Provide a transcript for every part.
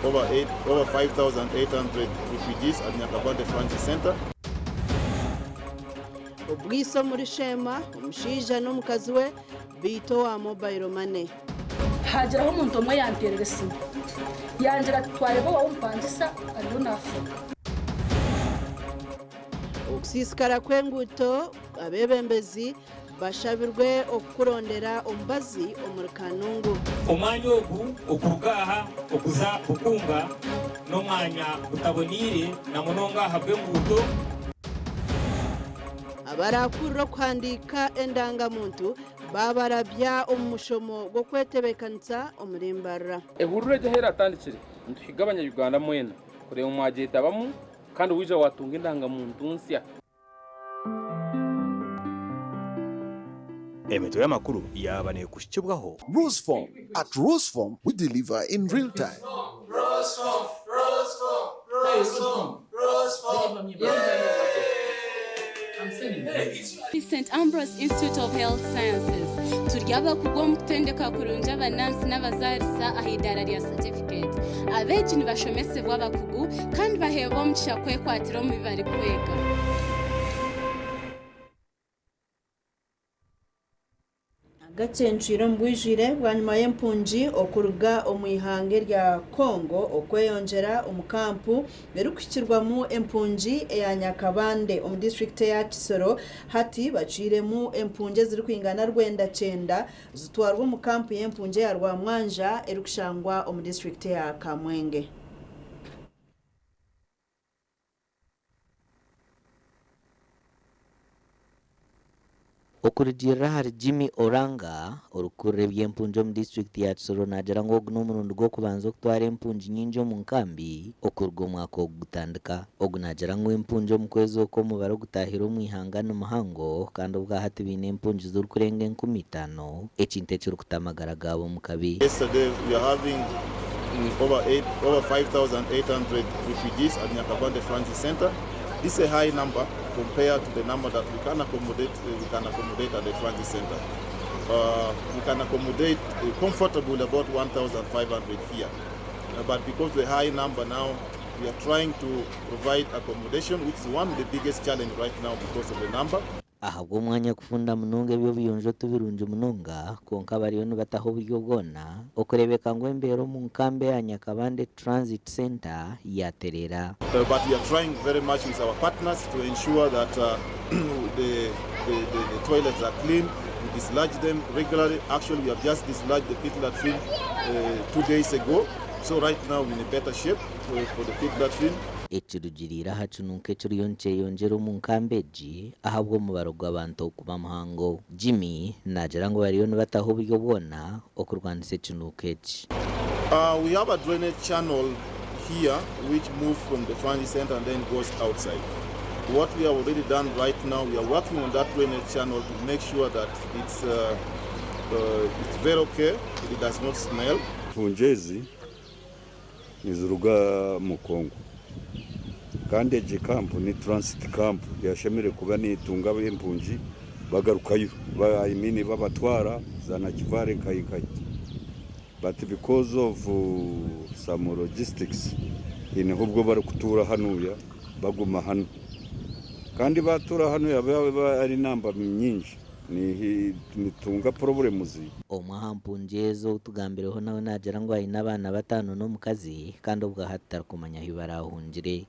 over 5,800 refugees at Nyakabande Transit Center. Ubwiso muri Shema umushija n'umukazi we bito wa mobile money. Hageraho umuntu umwe yanterera sima yangira twareba wa umpangisa ariyo nafu. Okusisikara kwenguto abebembezi bashabirwe okurondera ombazi omurikanungu. Omwanya ogu okurugaha okuza bukunga n'omwanya butabonire na munonga habwe nguto. Abarakurro kwandika endangamuntu babarabya omushomo gwo kwetebekanisa omurimbarra. Ehurure jehera atandikire ntuhigabanya Uganda mwena kureba umwageta bamu kandi wije watunga indangamuntu nsya. Emeto y'amakuru yabane kushikibwaho. Roseform. At Roseform, we deliver in real time. Roseform. St. Ambrose Institute of Health Sciences. Turyaba kugom kutendeka kurunja abanansi n'abazarisa ahidara rya certificate. Abeji nibashomese bw'abakugu kandi bahebo mukisha kwekwatiro mu bibari kwega. Agacencwire mbwijire bwanyuma y'empunji okuruga omuihange rya Kongo okweyongera omukampu berukikirwamu empunji eya Nyakabande omu district ya Kisoro hati baciremu empunje ziri kwingana 9 zitwarwa mu kampu y'empunje ya Rwamwanja erukushangwa omu district ya Kamwenge. Okurugira hari Jimmy Oranga orukure by'empunjo mu district ya Kisoro najara ngo n'umurundo gwo kubanza okutwara empunji nyinjo mu nkambi okurgo mwako gutandika ogunajara ngo empunjo mu kwezi oko mubaro gutahira mu ihangano muhango kandi ubwa hati bine empunji z'urukurenga 15 ekinte cyo kutamagara gabo mu kabi. Yesterday we are having over 5,800 refugees at Nyakabande Transit Center. This is a high number compared to the number that we can accommodate at the transit center. We can accommodate comfortably about 1,500 here. But because of the high number now, we are trying to provide accommodation, which is one of the biggest challenge right now because of the number. Ahabwo mwanya kufunda munonga byo biyonjo tubirunje munonga konka bariyo nibataho buryo bwona okurebeka ngo embero mu nkambe ya Nyakabande Transit Center yaterera. But we are trying very much with our partners to ensure that the toilets are clean. We dislodge them regularly. Actually, we have just dislodged the pit latrine 2 days ago. So right now we're in a better shape for the pit latrine. Ekirugirira hacununke cyuriyonche yongero mu nkambeji ahabwo mu barogwa abantu kuba muhango. Jimmy najara ngo bariyo nibataho buryo bwona okurwanise cyunukechi. We have a drainage channel here which moves from the transit center and then goes outside. What we have already done right now, we are working on that drainage channel to make sure that it's very okay, it does not smell. Punjezi nizuruga mu Kongo. Kandi eje camp ni transit camp yashemere kuba nitunga b'empunji bagarukayo bayimini babatwara zana kivare kayikayi. But because of some logistics ine hubwo bari kutura hanuya baguma hano kandi batura hano yaba ari namba nyinshi nitunga problems. Omwahampunjezo tugambireho nawe najara ngo ayina abana batanu no mukazi kandi ubwo hatara kumanya hibarahunjire.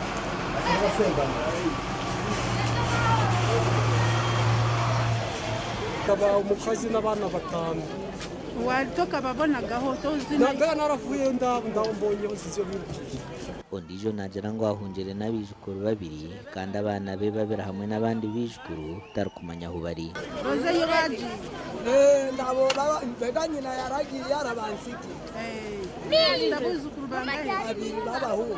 Kaba umukazi n'abana batanu Walitoka babona gaho tozi naravuye ndambonye basizo birukije. Ondijo najara ngo ahunjire nabijukuru babiri kandi abana be babera hamwe n'abandi bijukuru tarukumanya aho bari. Roze yobaji ndabona mbega nyina yaragiye yarabansiki ndabuzukuru bangahe abiri babahungu.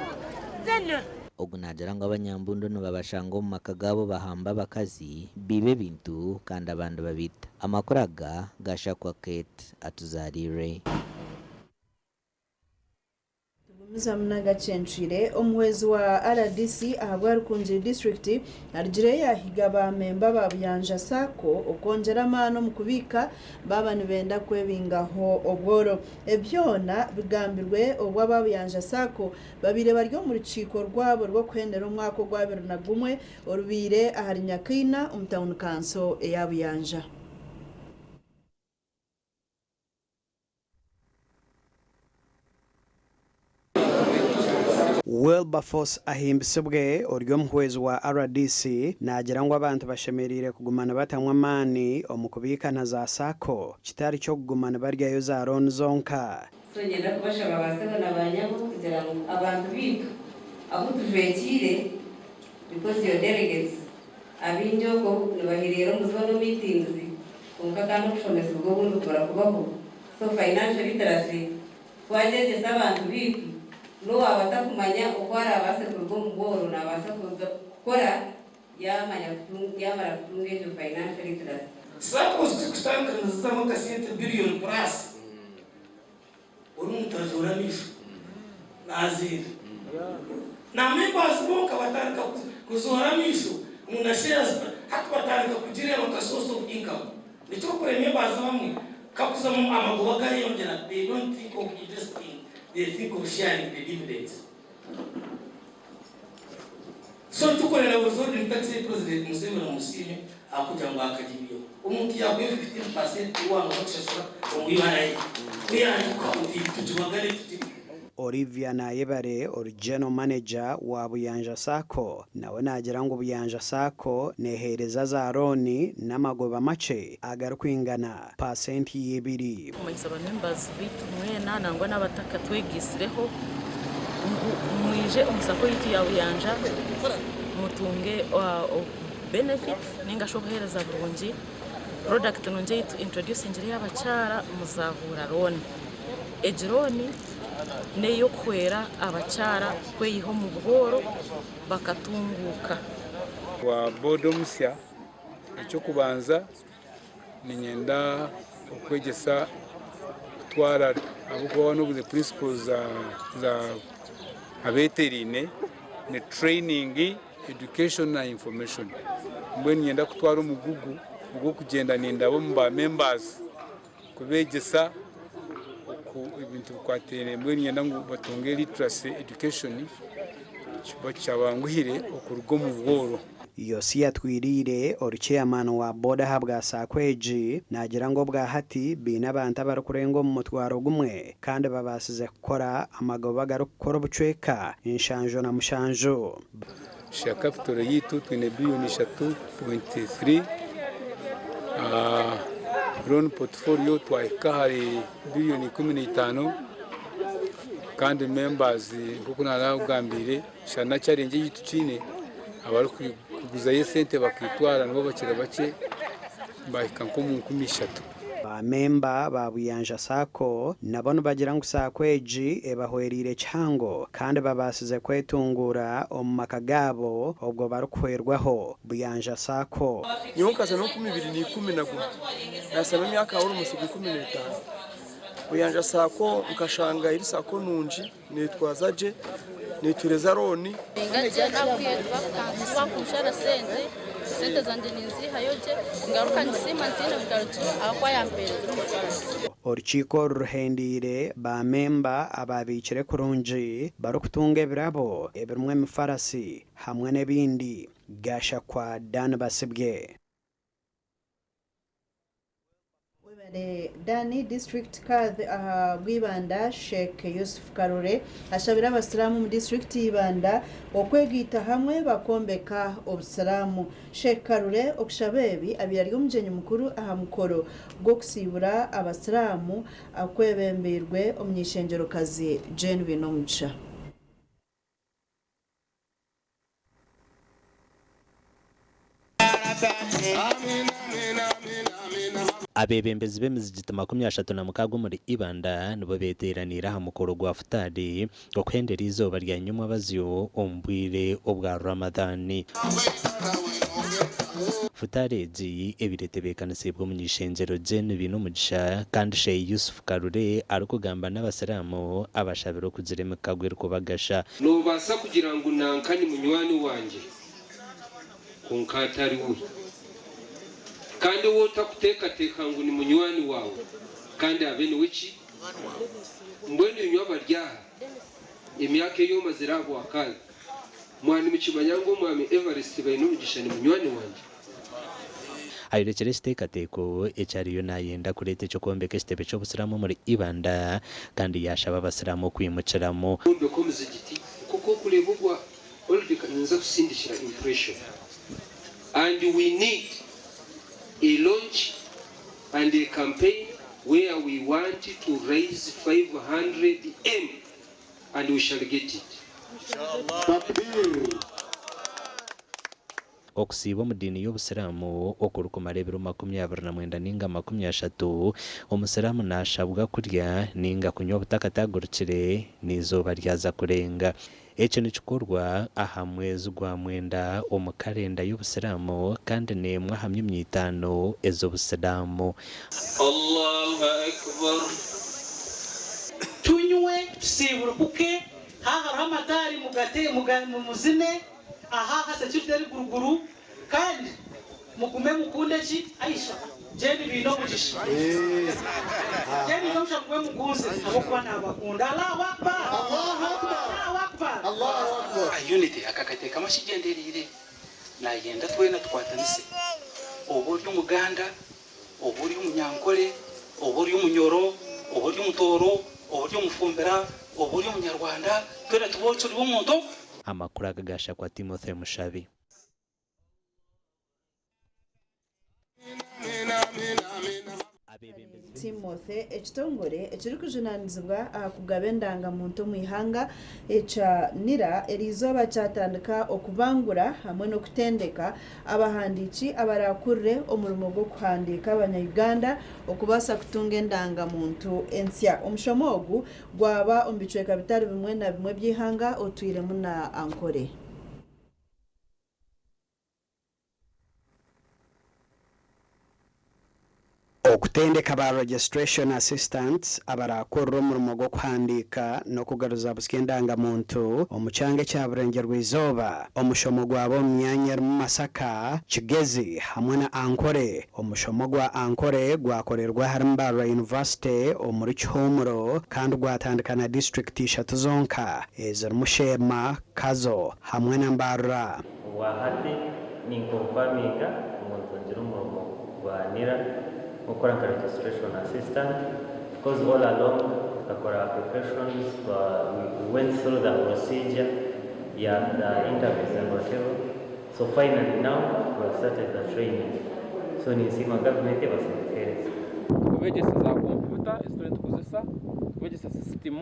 Ogunajara ngo abanyambundo no babashango mu makagabo bahamba bakazi bibe bintu kandi abantu babita amakuraga gashakwa Kate atuzarire. Muzamuna Agacencwire omuhwezi wa RDC ahabwa Rukunji district arigire yahiga ba memba ba Buyanja Sako okongera amano mu kubika baba nibenda kwebingaho obworo ebyona bigambirwe obwa ba Buyanja Sako babire baryo mu rukiko rwabo rwo kwendera umwaka gwa 2001 orubire ahari Nyakina umutawuni kanso eya Buyanja. Wilberforce ahimbisibwe oryo muhwezi wa RDC nagira ngo abantu bashemerire kugumana batamwa amani omukubika na za Sako kitari cyo kugumana baryayo za ron zonka tugenda kubasha babasaba nabanyabo kugira ngo abantu bitu aho tuvekire because your delegates abinjo ko nibahirero muzono meetings kunka kandi kushomeza ubwo buntu turakubaho so financial literacy twajeje sabantu bitu no abatakumanya ukwara abase kurwo muboro na abase kukora yamara kutungeje financial literacy Sako kustanga nzama kasente billion plus urumutazura misho nazira na members bonka batarika kuzora misho muna shares hata batarika kujiria no source of income nicho kure members bamwe kakuza mu amagoba gari yongera they don't think of investing. They think of sharing the dividends. So to call a result in tax president Museveni Musime, akuja ngo akajibio. Umuntu yakwe 15% wa ngokshasha umuyana. We are tujubagale tuti. Olivia Nayebare original manager wa Buyanja Sako nawe nagira ngo Buyanja Sako nehereza za roni n'amagoba mace agarukwingana % y'ibiri kumayisaba members bitu mwena nangwa n'abataka twegisireho mwije umusako yitu ya Buyanja mutunge benefit ninga shobohereza burungi product nonje yitu introduce ngire y'abacara muzahura roni ejironi neyo kwera abacara kweyiho mu buhoro bakatunguka wa bodomsya icyo kubanza ni nyenda okwegesa kutwara abuko no the principles za abeterine ne training education na information mbwe nyenda kutwara umugugu ubwo kugenda nindabo mba members kubegesa ibintu kwatere mbwe nyenda ngo batunge literacy education bacabanguhire okurugo mu bworo yosi yatwirire chairman wa boda habwa sakweji nagira ngo bwa hati bina abantu abarukurengo mu mutwaro gumwe kandi babasize gukora amagoba garukora bucweka inshanjo na mushanjo sha capital yitu 20 billion 3.3 loan portfolio twaika hari billion 15 kandi members kuko naragambire shana challenge yitu chine abari kuguza yesente bakitwara nabo bakira bake bahika nko mu 13 ba memba ba Buyanja Sako nabone bagira ngo sakweji ebahwerire cyango kandi babasize kwetungura omumaka gabo obwo barukwerwaho Buyanja Sako nyonkaze no 2010 nasaba myaka uri musuku 15 Buyanja Sako nkashanga iri Sako nunji nitwazaje nitureza roni ngaje nakwirwa kanzwa kushara sente zanje nizihayoje ngaruka nisima ntine mugarutu akwa ya mbere Orchiko ruhendire ba memba ababicire kurunji barukutunge birabo ebirumwe mifarasi hamwe nebindi gasha kwa Dan Basibwe Dani district card bwibanda Sheikh Yusuf Karure ashabira abasilamu mu district ibanda okwegita hamwe bakombeka obusalamu Sheikh Karure okushabebi abiraryo mujenye mukuru aha mukoro gwo kusibura abasilamu akwebembirwe omnyishengero kazi Jane Binomucha abebembezi b'emizigiti 36 muri Ibanda nibo beteranira aha mukoro gwa futari okwendera izoba rya nyuma bazyo ombwire obwa Ramadan. Futari egi ebiretebekanise mu nyishengero Jane bino mugisha kandi Sheikh Yusuf Karure arikugamba n'abasiramu abashabiro kuziremeka kubagasha nobasa kugira ngo nankanye munywani wanje kunkatari we kandi wota kutekateka ngo ni munywani wawe kandi abene wiki mbwene nyoba ryaha imyaka yo mazirabo akazi mwani mukimanya ngo mwami Everest bayino mugisha ni munywani wanje ayirekere sitekateko ecyariyo nayenda kurete cyo kombeka stebe cyo busiramu muri Ibanda kandi yashaba abasiramu kwimukiramo kumbe ko muzigiti kuko kurebugwa already kanza kusindishira impression and we need a launch and a campaign where we want to raise 500 M and we shall get it inshallah. okusiba mu dini y'obusiramu okurukumara ebiro 29 ninga 30 omusiramu nashabwa kurya ninga kunywa obutakatagurukire n'izoba ryaza kurenga. Ekyo nikikorwa aha mwezi gwa mwenda omu kalenda y'obusiramu kandi nemwe aha 5 ez'obusiramu. Allahu akbar. Tunywe tusiburuke haha Ramadani mugate muzine aha hasakirteri guruguru kandi mugume mukunde ki Aisha jeni bino mugisha jeni no shakwe mukunze abo kwana abakunda Allahu akbar Allahu akbar Allahu akbar Allahu akbar unity akakate kama shigenderire nagenda twena twatanise oburi umuganda oburi umunyankole oburi umunyoro oburi umutoro oburi umufumbira oburi umunyarwanda twena tubocho uri umuntu. Amakuru agagasha kwa Timothy Mushabi. Timothy ekitongore ekiri kujunanizibwa aha kugaba endangamuntu mu ihanga ekyanira erizoba kyatandika okubangura hamwe n'okutendeka abahandiki abarakurire omurimo gwo kuhandika abanyayuganda okubasa kutunga endangamuntu ensya. Omushomo ogu gwaba omu bicweka bitari bimwe na bimwe by'ihanga otwiremu na Ankore. okutendeka ba registration assistants abarakorera omurimo gwo kuhandika no kugaruza busika endangamuntu omucyange kya Burenge rw'Izooba. Omushomo gwabo mu myanya mu Masaka, Kigezi hamwe na Ankore. Omushomo gwa Ankore gwakorerwa harimu Barra University omuri Kihumuro kandi gwatandika na district 3 zonka ezirimu Shema, Kazo hamwe na Barra. Wahati ni confirminga umuntu ngira umurimo gwanira ukora registration assistant because all along our applications we went through the procedure, the interviews and whatever. So finally now we have started the training. So ni sima government basekereza kubegesa za computer student kuzisa kubegesa system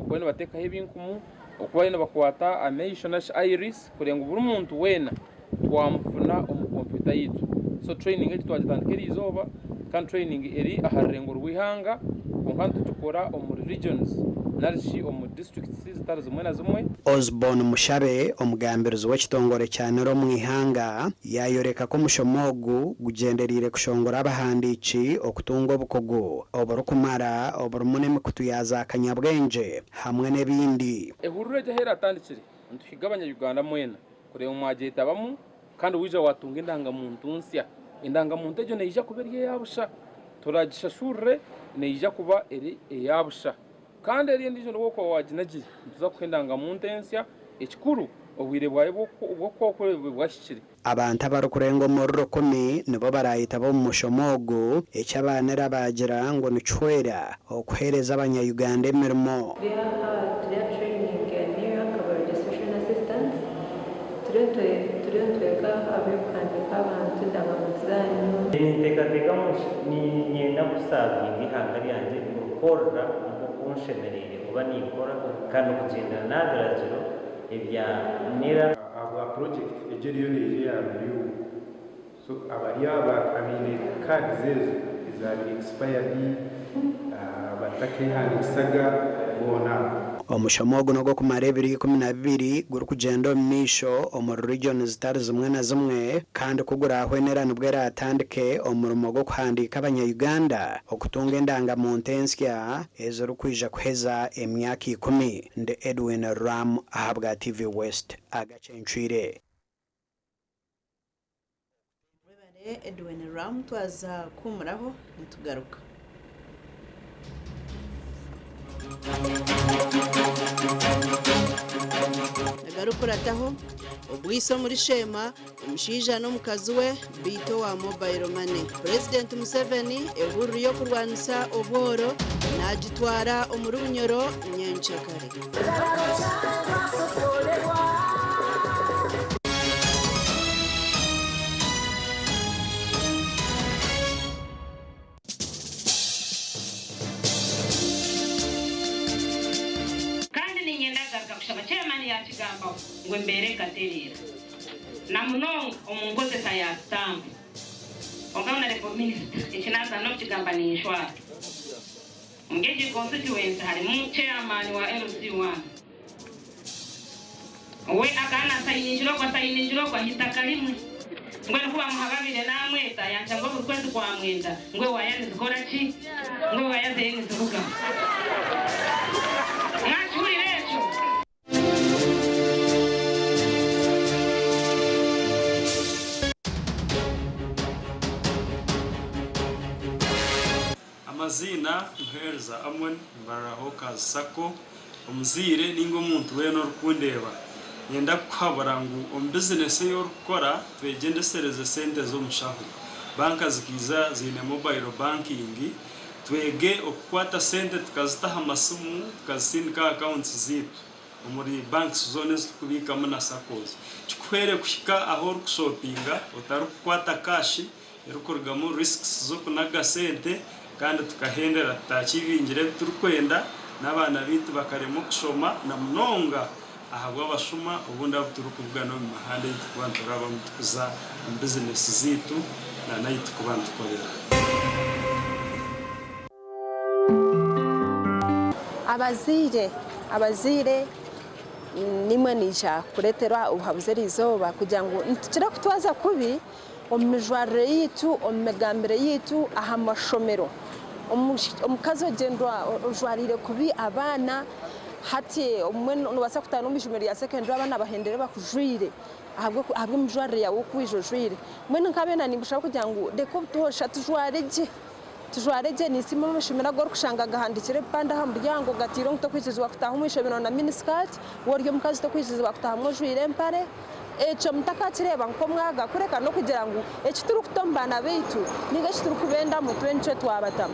okwene bateka hebinkumu okwene bakwata amation iris kurenga buri muntu wena twamfuna omu computer yitu. So training eti twagitandikira izoba kan training eri aharengo rwihanga kunkantu tukora omuri regions narishi omu districts zitari zimwe na zimwe. Osborne Mushabe omugambirizi w'ekitongore cyanero mu ihanga yayoreka ko mushomogu gugenderire kushongora abahandiki okutunga obukogo oburukumara oburumune mikutu yaza kanyabwenje hamwe n'ebindi. Ehurure jahera atandikire ntuhigabanya Uganda mwena kureba mwageta bamu kandi wija watunga indangamuntu nsya. Indangamuntu ejo neija kuberye yabusha turagishashure neija kuba eri yabusha kandi eri ndijo noko wajinaji tuza kwindangamuntu ensya ekikuru obwire bwaye bwo kokorebe bwashikire. Abantu abarukurenga muri 10 nibo barayita bo mu mushomogo ekyabanera bagira ngo nicwera okuhereza abanyayuganda emirimo. Ntekateka ninyenda kusaga ihanga ryanjye gukorera kunshemereye kuba nikora kandi kugendana n'agaragiro ibya nira aba project ejeriyo neje ya review so abari aba amine card zezo zari expired batakihandikisaga bona omushomogo no kumara 2012 guri kugenda misho omuri region zitari zimwe na zimwe kandi kugura ahwenerana bwera atandike omurimo go kuhandika abanya-Uganda okutunga endangamuntu ensya eziri kwija kuheza emyaka 10 nde Edwin Ram ahabwa TV West Agacencwire. Edwin Ram twaza kumuraho nitugaruka. Agarukurataho ubwiso muri Shema umushija no mukazi we bito wa mobile money. President Museveni ehuru yo kurwanisa obworo najitwara umurunyoro nyenchakare. Kigamba ngwe mbere katerera na munonga omunkozesa ya stamp ogana lepo minister ekinaza no kigamba ni inshwara ngeje constituency hari chairman wa LC1 we akana sayinjiro kwa hitakalimu ngwe kuba muhababire namweta yanja ngo kwezi kwa mwenda ngwe wayane zikora ki ngwe wayaze yeni ziruga ngachuri lecho. Amazina mpereza amwe mbaraho kazako omuzire ningo muntu weno rukundeba yenda kwabara ngo business yo rukora twegendesereze sente zo mushaho banka zikiza zine mobile banking twege okukwata sente tukazitaha amasumu tukazindika accounts zitu muri banks zone zikubika na sakozi chikwere kushika aho rukushopinga utarukwata cash yarukorgamo risks zo kunaga sente kandi tukahendera takibingire turukwenda n'abana bitu bakaremo kushoma na mnonga ahabwa bashuma ubundi abuturukuvuga no mu mahande y'ikubantura bamutukuza business zitu na nayitu kubantukorera. abazire nimwe nisha kuretera ubuhabuzeri izoba kugira ngo ntikira kutwaza kubi omujware yitu omegambere yitu aha mashomero omukazi ogendwa ojwarire kubi abana hati omwe nubasa kutana omujumero ya secondary abana bahendere bakujwire ahabwe omujware yawo kwijojwire mwe nkabena nimbushaka kugira ngo deko tosha tujwareje nisimo amashimira go kushanga gahandikire panda ha muryango gatiro ngitokwizizwa kutaha umwishebero na miniskirt woryo mukazi tokwizizwa kutaha mujwire mpare echo mtakakireba nko mwaga kureka no kugira ngo echo turi kutombana beitu ninga turi kubenda mu twenche twabatama.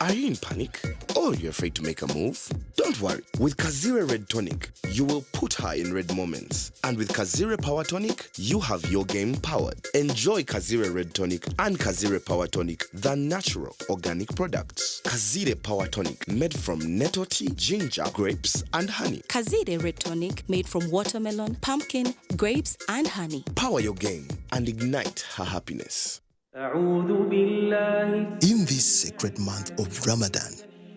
Are you in panic? Or you're afraid to make a move? Don't worry. With Kazire Red Tonic, you will put her in red moments. And with Kazire Power Tonic, you have your game powered. Enjoy Kazire Red Tonic and Kazire Power Tonic, the natural organic products. Kazire Power Tonic, made from nettle tea, ginger, grapes, and honey. Kazire Red Tonic, made from watermelon, pumpkin, grapes, and honey. Power your game and ignite her happiness. In this sacred month of Ramadan,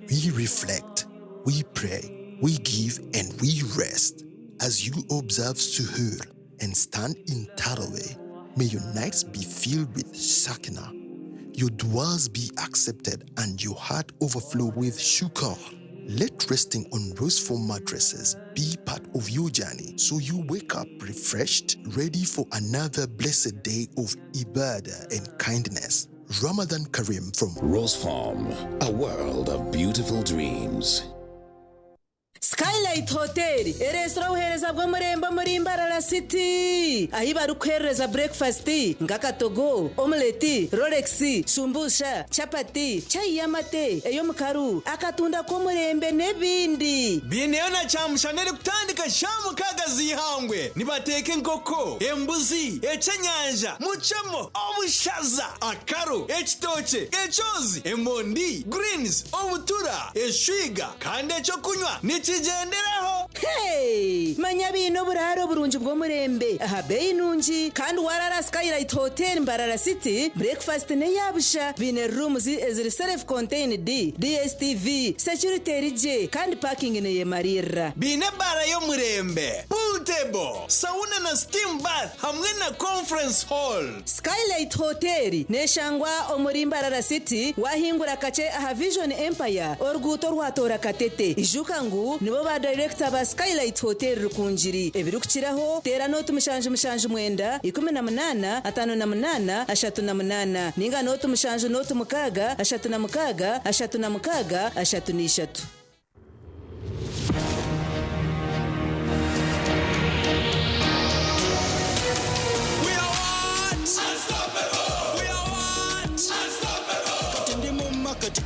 we reflect, we pray, we give, and we rest. As you observe Suhoor and stand in Taraweh, may your nights be filled with Sakina, your du'as be accepted, and your heart overflow with shukr. Let resting on rose foam mattresses be part of your journey so you wake up refreshed, ready for another blessed day of ibadah and kindness. Ramadan Kareem from Rose Farm, a world of beautiful dreams. Skylight Hotel erestora uhereza bwo murembo muri Mbarara City ahi barukhereza breakfast ngakatogo omelette Rolex shumbusha chapati chai yamate eyo mukaru akatunda ko murembe nebindi bineyo na chamushanere kutandika shamu kagazi ihangwe nibateke nkoko embuzi ecenyanja muchemo obushaza akaro ekitoche echozi emondi greens obutura eshwiga kandi echo kunywa nikigenderaho. Hey manya bino buraro burunji bwo murembe aha bei nunji kandi warara Skylight Hotel Mbarara City breakfast ne yabusha bine rooms eziri self contained DSTV security rije kandi parking ne yemarira bine bara yo murembe pool table sauna na steam bath hamwe na conference hall. Skylight Hotel neshangwa omuri Mbarara City wahingura kace aha Vision Empire orguto rwatora katete ijuka ngu nibo ba director ba Skylight Hotel rukunjiri ebirukiraho tera note mushanje mwenda 18 58 38 ninga note mushanje note mukaga 36 36 33.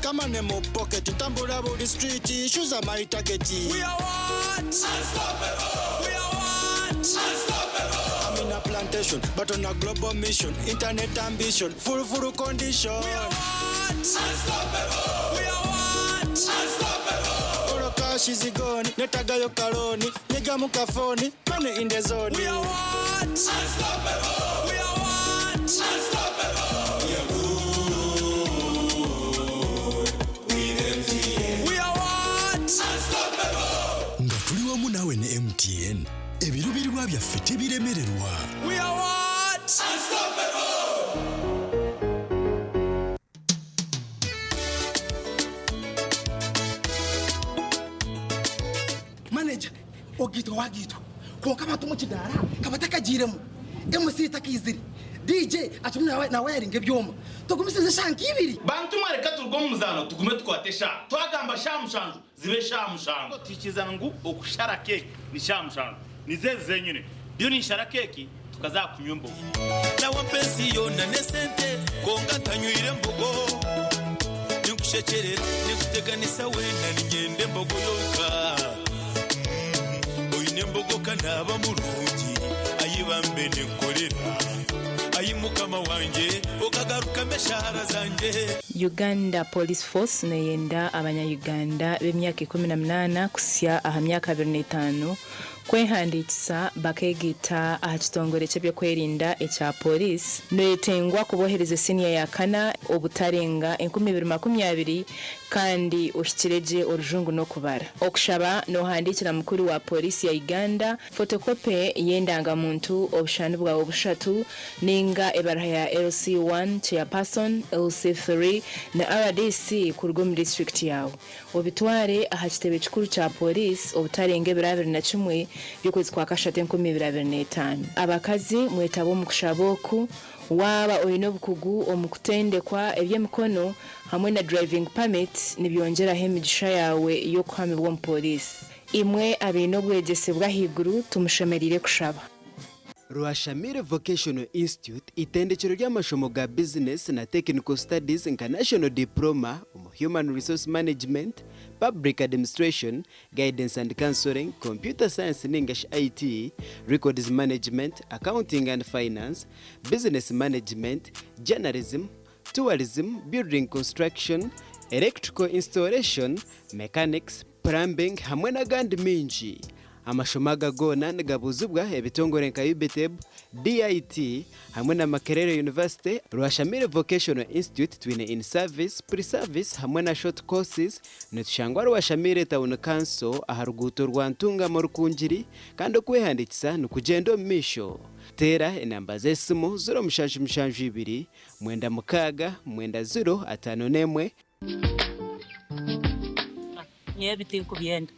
Kama nemo pocket tambula body street issues are my target. We are what? Unstoppable. We are what? Unstoppable. I'm in a plantation but on a global mission, internet ambition, full condition. We are what? Unstoppable. We are what? Unstoppable. All cash is gone, netaga yo kaloni, nigga mukafoni, money in the zone. We are what? Unstoppable. We are what? Unstoppable. We are good. Tuliwa munawe ne MTN ebirubirwa byaffe biremererwa. We are what? Unstoppable. Manager ogito wagito konka batu mu kidara kabataka jiremo MC takiziri DJ atumwe na wiring ebyoma tugumisize shanki ibiri bantu mareka turgo muzano tugume twatesha twagamba shamushanju zibe shamushanju tikizana ngu okushara cake ni shamushanju nizeze zenyine byo ni shara cake tukazakunyumbo na wapesi yona nesente konga tanyuire mbogo nikushekerera nikuteganisa wena ningende mbogo yoka oyine mbogo kanaba mulungi ayibambe nekorera ayimukama wanje okagaruka meshahara zanje. Uganda Police Force neyenda abanya-Uganda b'emyaka 18 kusya aha myaka 25 kwehandikisa bakegita aha kitongole kyebyo kwerinda ekya police noyetengwa kubohereza senior ya kana obutarenga 2020 kandi oshikireje orujungu no kubara okushaba no handikira mukuru wa polisi ya Uganda photocopy yendanga muntu obushanu bwa obushatu ninga ebaraha ya LC1 chairperson LC3 na RDC ku Rugombo district yawo obitware aha kitebe kikuru cha polisi obutarenge 21 byokwezi kwa kashate 2025 abakazi mwetabo mu kushaboku waba oyino bukugu omukutendekwa ebyemikono hamwe na driving permit nibyongera hemigisha yawe yo kwamibwa mu polisi imwe abino bwegesebwa higuru tumushemerire kushaba. Rwashamire Vocational Institute itendekero ry'amashomo ga business na technical studies international diploma human resource management, public administration, guidance and counseling, computer science and English IT, records management, accounting and finance, business management, journalism, tourism, building construction, electrical installation, mechanics, plumbing hamwe na gandi minji. Amashomaga gona ngabuzubwa ebitongore nka UBTEB, DIT hamwe na Makerere University. Rwashamire Vocational Institute twine in service, pre-service hamwe na short courses netushangwa Rwashamire Town Council aharuguto rwantunga mu rukunjiri kandi kwehandikisa nukugendo misho. Tera enamba zesimu 0 mwenda mukaga mwenda 0 Nyebiti kubyenda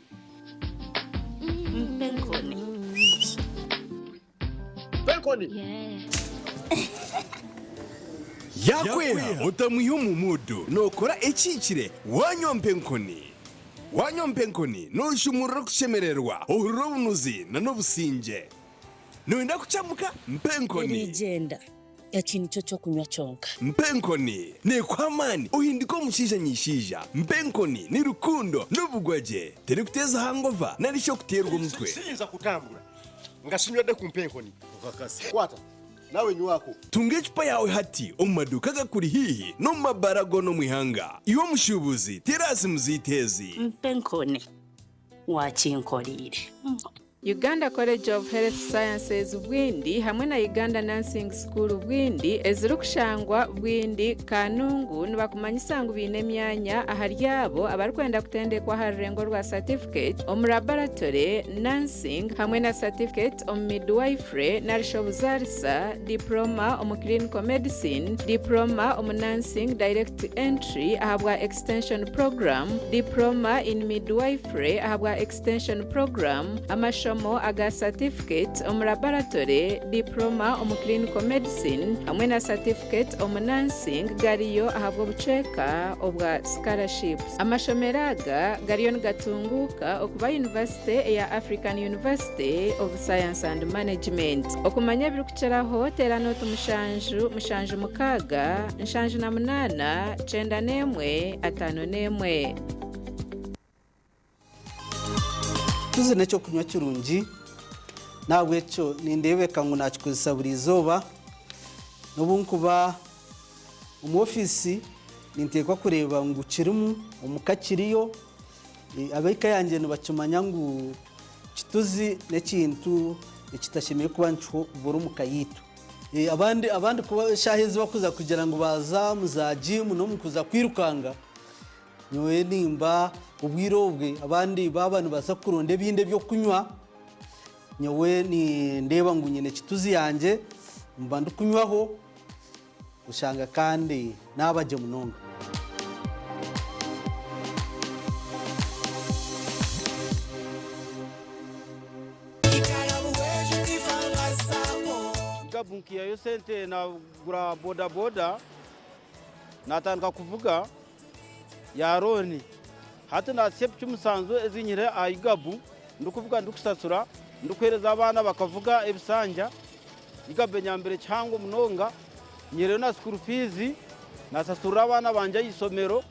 Penkoni. Yakwera utamuye mu mudu nokora ekikire wanywa Penkoni. wanywa mpenkoni nushumurira kushemererwa uhuriro bunuzi na n'obusinge nuwenda kuchamuka mpenkoni igenda yakintu cyo cyo kunywa cyonka mpenkoni ni kwamani uhindika omushisha nyishija mpenkoni ni rukundo n'ubugwaje teri kuteza hangova narisho kuterwa umutwe sinza kutambura ngashimye de kumpenkoni ukakasi kwata nawe nywako tunga icupa yawe hati omumaduka gakuri hihi no mabarago no mwihanga iwo mushubuzi terasi muzitezi mpenkoni wakinkorire Uganda College of Health Sciences Bwindi hamwe na Uganda Nursing School Bwindi ezirukushangwa Bwindi Kanungu nibakumanyisangu bine myanya aharyabo abarikwenda kutendekwa harengo rwa certificate om laboratory nursing hamwe na certificate om midwifery narishobuzarisa diploma om clinical medicine diploma om nursing direct entry ahabwa extension program diploma in midwifery ahabwa extension program amashomo aga certificate om laboratory diploma om clinical medicine hamwe na certificate om nursing gariyo ahabwa buceka obwa scholarships amashomeraga gariyo ngatunguka okuba university ya African University of Science and Management okumanya birukucheraho terano tumushanju mukaga nshanju na munana 9151 tuzi necyo kunywa kirungi nabwe cyo nindebeka ngo nakikuza buri zoba nubunkuba mu office nintekwa kureba ngo ukirimu umukakiriyo abeka yanjye nubacumanya ngo kituzi nekintu ekitashimiye kuba ncho buri mukayitu abandi kuba shahezi bakuza kugira ngo baza muza gym no mukuza kwirukanga nyowe nimba ubwirobwe abandi babanu basa kuronde binde byo kunywa nyowe ni ndeba ngo nyine kituzi yanjye mba ndukunywaho ushanga kandi nabaje munonga gabunkiya yo sente na gura boda boda natandika kuvuga yaroni hati na sep cyumusanzo ezinyire ayigabu ndukuvuga ndukusasura ndukwereza abana bakavuga ebisanja igabe nyambere cyangwa munonga nyire na school fees nasasura abana banje yisomero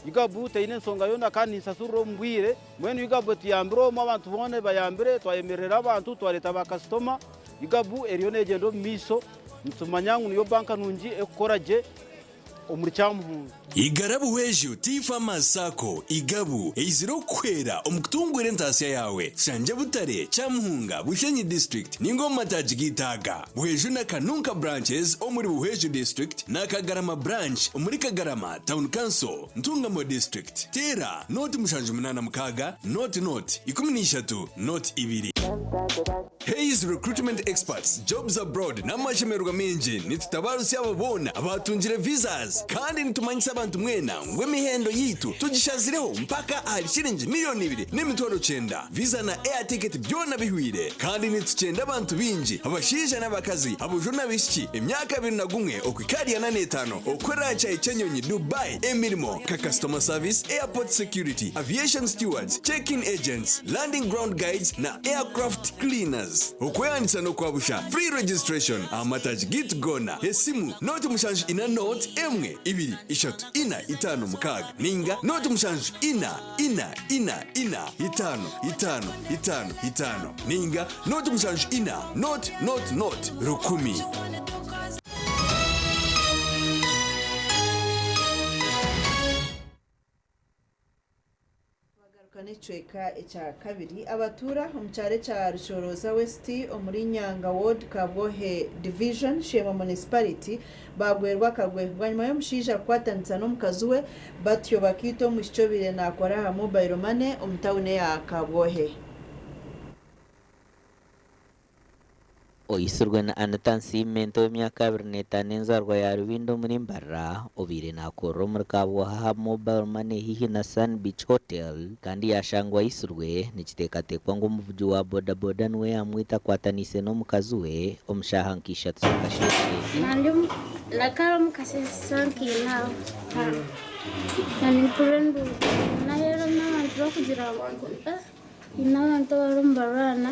igabu teine nsonga yona kandi sasuro mbwire mwene igabu tiyambiro mu abantu bone bayambire twayemerera abantu twareta ba customer igabu eriyo negendo miso ntumanyangu niyo banka nungi ekoraje omuricyamuhungu igarabu weju tifa masako igabu eiziro kwera omukutungwire ntasiya yawe shanje butare cyamuhunga bushenyi district ningoma tajigitaga buheju na kanunka branches omuri buheju district na kagarama branch omuri kagarama town council ntungamo district tera noti mushanje munana mukaga noti 13 noti 2 Hayes recruitment experts jobs abroad namashemerwa menje nitutabarusi ababona abatungire visas kandi nitumanyisa abantu mwena ngwemihendo yitu tugishazireho mpaka ari shilingi miliyoni 2 n'imitwaro 9 visa na air ticket byona bihwire kandi nitucenda abantu binji abashisha n'abakazi abujuna bishiki imyaka 21 okwikari ya 85 okwera cha Chenyonyi Dubai emirimo ka customer service airport security aviation stewards check-in agents landing ground guides na aircraft cleaners okweyanisa no kwabusha free registration amataji git gona esimu noti mushanju ina note emwe 2 3 4 5 6 ninga noti mushanju ina 5 ninga noti mushanju ina not rukumi kanecweka ecya kabiri abatura omucyare cya Rushoroza West omuri Nyanga Ward Kabwohe Division Shema Municipality bagwerwa kagwehwa nyuma y'omushija kwatanitsa n'omukazi we batyo bakito mushicobire nakora ha mobile money omutawune ya Kabwohe oyisurwe na anatansimento w'emyaka 25 enzarwa ya Rubindo muri Mbarra obire nakoro muri Kabwoha ha mobile money hihi na Sun Beach Hotel kandi yashangwa yisurwe nikitekatekwa ngo umuvuji wa boda boda nwe yamwita kwatanise no mukazi we omushahankisha tsakashete nandum lakaro mukase sanki na nani purendu na hero na abantu kugira ngo inabantu barumbarana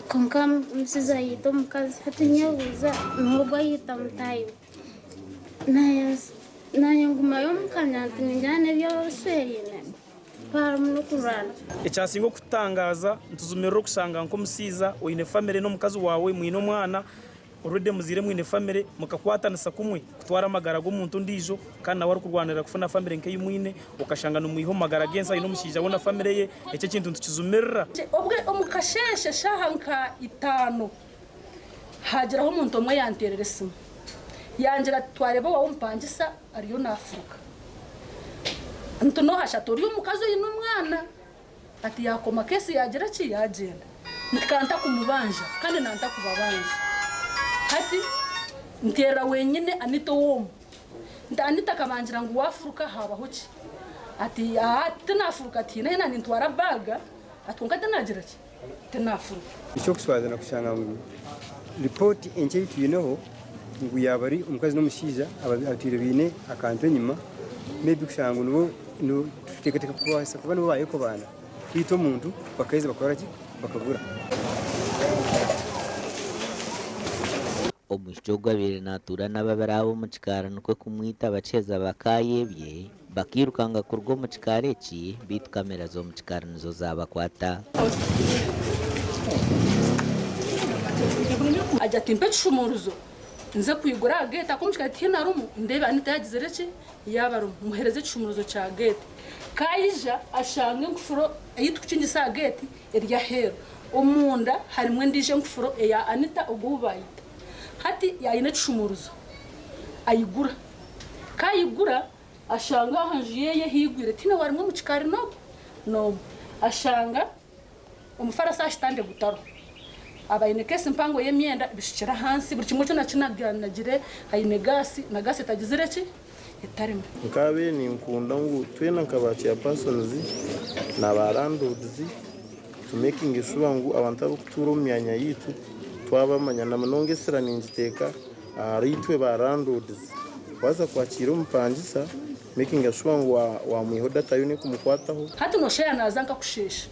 konka msiza yito mukazi hati nyabuza nubwo yita mutayo nayo nguma yo mukanyanti njane byo serine para muno kurana icyasingo kutangaza ntuzumero kusanga nko musiza oyine family no mukazi wawe mwino mwana urede muzire mwine family mukakwatanisa kumwe kutwara amagara go muntu ndijo kandi nawe ari kurwanira kufuna family nke yimwine ukashanga no muyiho magara genza ino mushija wona family ye ece kintu tukizumerera obwe omukasheshe shahanka itano hageraho umuntu omwe yanterere simu yangira twareba wawo mpangisa ariyo nafuka ntuno hashatori umukazo yino mwana ati yakoma kesi yagira ki yagenda nikanta kumubanja kandi nanta kubabanja hati ntera wenyine anito womo ndanita kabangira ngo wafuka habaho ki ati tinafuka ati nena nintwara baga atwonka tanagira ki tinafuka icyo kuswazana kushanga ngo report enche tuyinoho ngo yabari umukazi no mushiza abatire bine akanto nyuma maybe kushanga no tutekateka kwasa kuba no baye ko bana kwito muntu bakaize bakora ki bakagura omushogwa bire natura n'ababarabo mu kikara nuko kumwita abaceza bakayebye bakirukanga kurwo mu kikare ki bitu kamera zo mu kikara nizo zabakwata ajya timpe cyumuruzo nze kuyigura gate akumshika ati narumu ndebe anita yagize reki yabarumu muhereze cyumuruzo cya gate kayija ashange ngufuro yitwikingisa gate irya hero umunda harimwe ndije ngufuro ya anita ugubaye hati yayine cyumuruzo ayigura kayigura ashanga hanjiye higwire tina warimwe mu kikari no ashanga umufarasa ashitande gutaro abayine kese mpango yemyenda bishikira hansi buri kimwe cyo nakinagire hayine gasi na gasi tagizire ki itarimo nkabe ni nkunda ngo twena nkabaki ya persons na barandods to making sure ngo abantu abuturo myanya yitu twabamanya na mnonge sira ninjiteka aritwe barandods waza kwakira umupangisa making sure ngo wa mwihoda tayune kumukwataho hati no share nazanka kushesha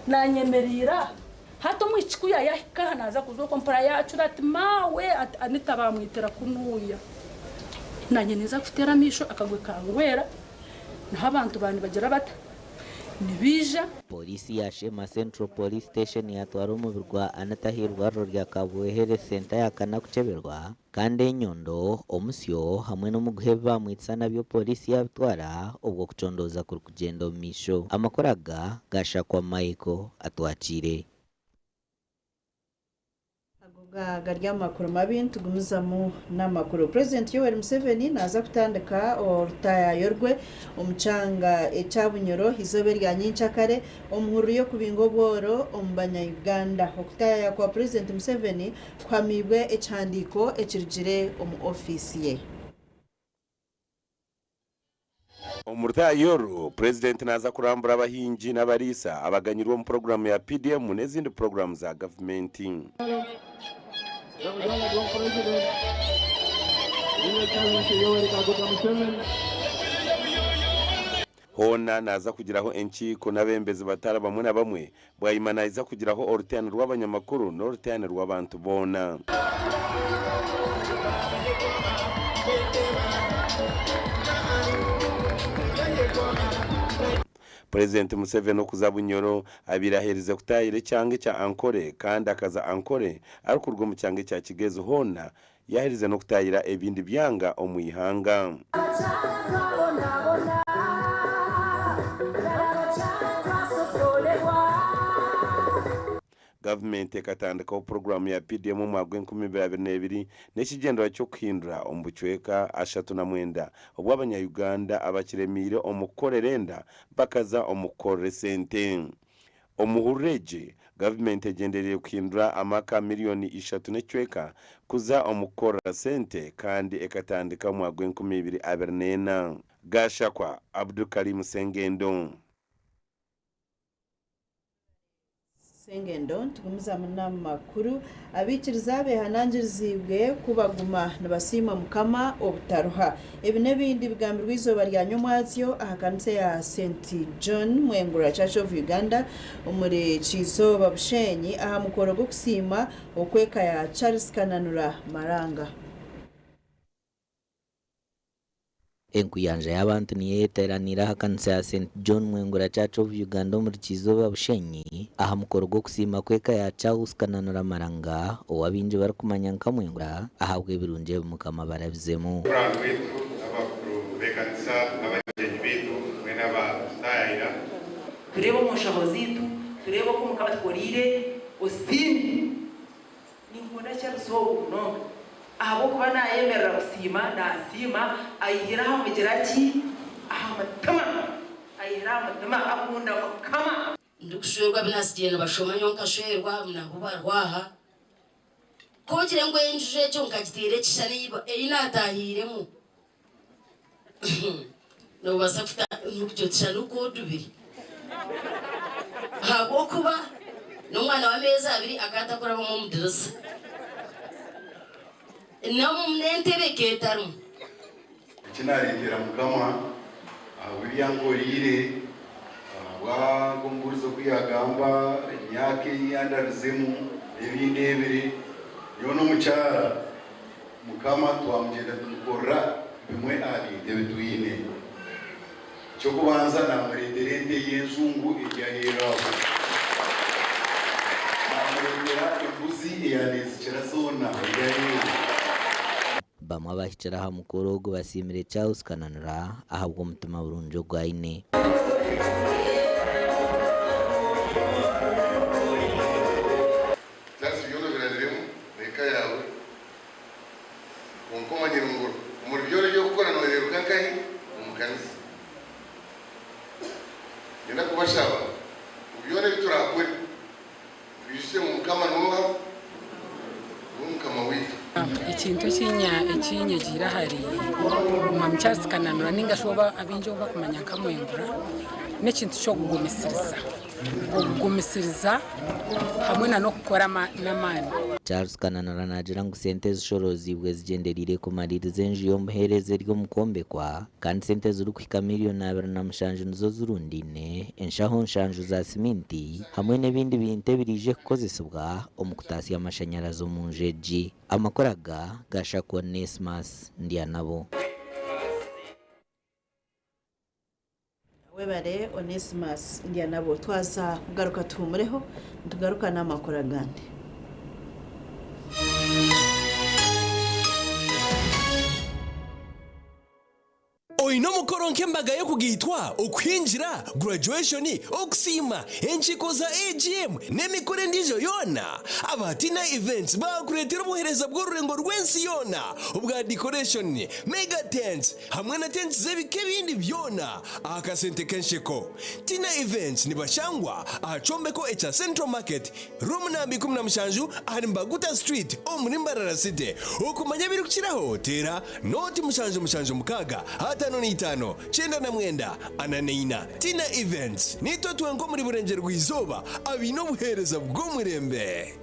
nanyemerira hato mwikikuya yahika naza kuzoko mpara yacu ati mawe anita bamwitera kunuya nanye neza kufitera misho akagwe kangwera naho abantu bandi bagira bata nibija polisi ya Shema Central Police Station yatwara umubirwa anatahirwa rya Kabuhere Center yakana kuceberwa kandi nyondo omusyo hamwe no muguheba mwitsana byo polisi yatwara ubwo kucondoza kuri kugenda misho amakoraga gasha kwa Michael atwacire garya makuru mabi tugumizamu n'amakuru President Yoweri Museveni naza kutandika orutayorwe umucanga ecabunyoro izobe rya nyincakare omuhuru yo kubingo bworo ombanya Uganda okutaya kwa President Museveni kwamibwe echandiko ekirigire omu office ye omurutayoro President naza kurambura abahinji n'abarisa abaganyirwa mu program ya PDM n'izindi program za government hona naza kugiraho enkiko n'abembezi batara bamwe na bamwe bwayimanayiza kugiraho orutane rw'abanyamakuru n'orutane rw'abantu bona President Museveni okuzabunyoro abirahereze kutayire cyange cya ankore kandi akaza ankore arukurwa mu cyange cya kigezo hona yaherize no kutayira ebindi byanga omuyihanga Government ekatandikaho program ya PDM mu mwaka w'2022 n'ekigendera cyo kuhindura ombucweka 39 obwo abanya-Uganda abakiremire omukorerenda bakaza omukorere sente omuhureje government egendereye kuhindura amaka miliyoni 3 n'ecweka kuza omukorera sente kandi ekatandika mu mwaka w'2024 Gashakwa Abdul Karim Sengendo Sengendo tugumiza munama makuru abikiriza behanangirizibwe kubaguma nabasima mukama obutaruha ebi nebindi bigambirwa izoba rya nyumwazyo ahakanise ya St John Mwengura Church of Uganda umuri chizo babushenyi aha mukoro go kusima okweka ya Charles Kananura Maranga. Enkuyanja y'abantu niyeteranira hakanisa ya St John Mwengura Church of Uganda muri kizoba bushenyi aha mukoro go kusima kweka ya Charles Kananura Maranga owabinje barakumanya nka Mwengura ahabwe birunje mukama barabizemu wetu abakuru bekanisa abagenyi bitu mwena abastayira tureba umushabozi zitu tureba ko mukaba tworire osimi ni nkona cyarso no abo kuba nayemerera gusima nasima ayihira hamugiraki ahamatama ayihira amatama akunda mukama ndikushwerwa binasigiye bashoma nyonka shwerwa mnahubarwaha kogire ngo yenjuje cyo nkagitere kishani inatahiremo no basafita n'ubyo tshanuko dubiri habo kuba n'umwana wa meza abiri akatakora mu mudirisa namo mnentebe ketaru kinarengera mukama abiriyangorire abagongurizo kwiyagamba nyake yandarizemu ebindebere yono mucyara mukama twamugenda tumukora bimwe ari debe tuyine cyo kubanza na murenderende yenzungu ijyahera amurengera imbuzi yanezikira zona ijyahera bamwe abahicara aha mukoro go basimire Charles Kananura ahabwa umutima burunjo gwaine That's yono biradiremo reka yawe unkoma nyirunguru muri byore byo gukora no rero kankahi umukanisa yenda kubashaba ubyone biturakwe bishye mu mukama nuha umukama witu ikintu kinyegira hari umwami Charles Kananura ningashoba abinjoba kumanya nkamwengura n'ikintu cyo kugumisiriza hamwe no gukora n'amani. Charles Kananura nagira ngo sente zishorozibwe zigenderire ku maririze njiyo muhereze ryo mukombe kwa kandi sente zuri kwika miliyoni 2 nizo zurundine enshaho nshanju za siminti hamwe n'ibindi bintu birije kukozesebwa omukutasi y'amashanyarazi mu njeji amakoraga gashakwa Nesmas ndianabo webare Onesimus ndianabo twaza kugaruka tumureho tugaruka n'amakoragande Oino mukoro nkembaga yo kugitwa ukwinjira graduation okusima enchiko za AGM nemikore ndijo yona abatina events bakuretera ubuhereza bw'ururengo rwensi yona ubwa decoration mega tents hamwe na tents zebike bindi byona akasente kenshiko tina events nibashangwa achombeko echa Central Market room nambi 17 ari Mbaguta Street omuri City ukumanya biri kukiraho tera noti mushanju mukaga hata no nitano chenda na mwenda ananeina tina events nito tuenko muri burengero rw'izoba abino buhereza bw'umurembe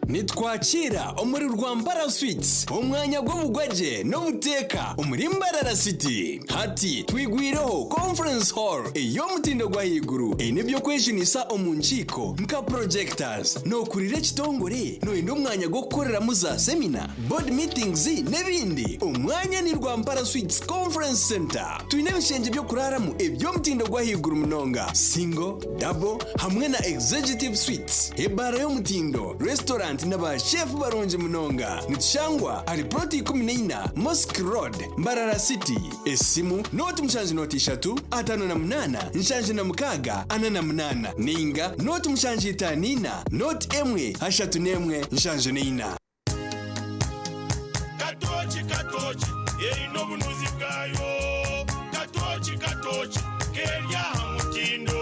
nitwakira umuri rwambara sweets umwanya gwo bugwaje no muteka umuri Mbarara City hati twigwireho conference hall iyo mutindo gwa higuru nibyo kweshinisa omunchiko nka projectors no kurire kitongore no indo mwanya gwo gukorera muza seminar board meetings nebindi umwanya ni Rwambara Sweets Conference Center twine bishenje byo kuraramu ibyo mutindo gwa higuru munonga single double hamwe na executive suites ebara yo mutindo restaurant n'aba chef baronje munonga nitshangwa ari proti 14 Mosque Road Mbarara City esimu noti mshanje noti 3 58 nshanje na mukaga 88 ninga noti mshanje 5 noti emwe 3 nshanje 4 katochi ino bunuzi bwayo katochi kerya mutindo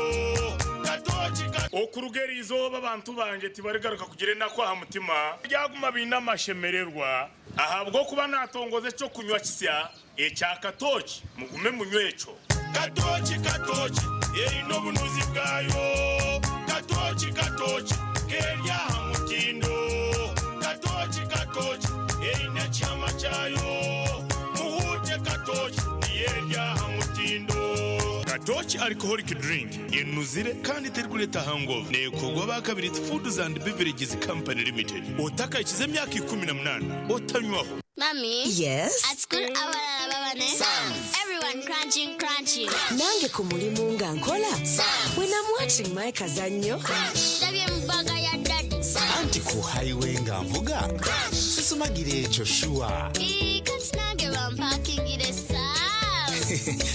okurugeri izoba abantu banje tibarigaruka kugire nako ha mutima byaguma bina mashemererwa ahabwo kuba natongoze cyo kunywa kisya echa katochi mugume munywecho katochi ino bunuzi bwayo katochi kerya hamutindo katochi eina chama chayo muhute katochi niyerya hamutindo katochi alcoholic drink inuzire kandi teri kuleta hangover nekogwa bakabiri Foods and Beverages Company Limited otaka ikize emyaka 18 otanywaho. Mommy? Yes? At school, everyone crunching. Nange ku mulimu nga nkola. When I'm watching my kazanyo. Anti ku highway nga mvuga. Sisumagire ekyo shua.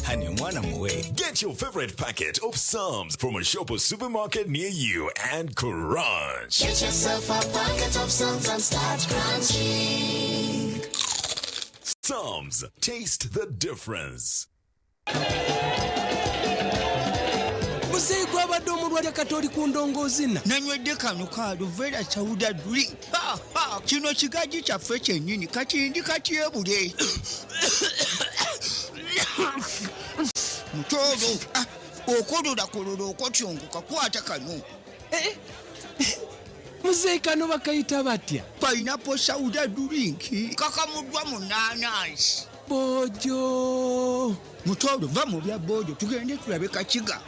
Honey, mwana muwe. Get your favorite packet of Psalms from a shop or supermarket near you and crunch. Get yourself a packet of Psalms and start crunching. Psalms, taste the difference. Musei gwabadde omulwadde katoli ku ndongoozi na nanywedde kano ka Luvera Chawuda drink. Kino kigaji kyaffe kyennyini kati katyebule. Mutolo okolola okotyongo kakwata kano. Musei kano bakayita batya? Pineapple Chawuda drink kakamuddwa mu nanasi. Bojo mutolo va mu bya bojo tugende tulabe kakiga.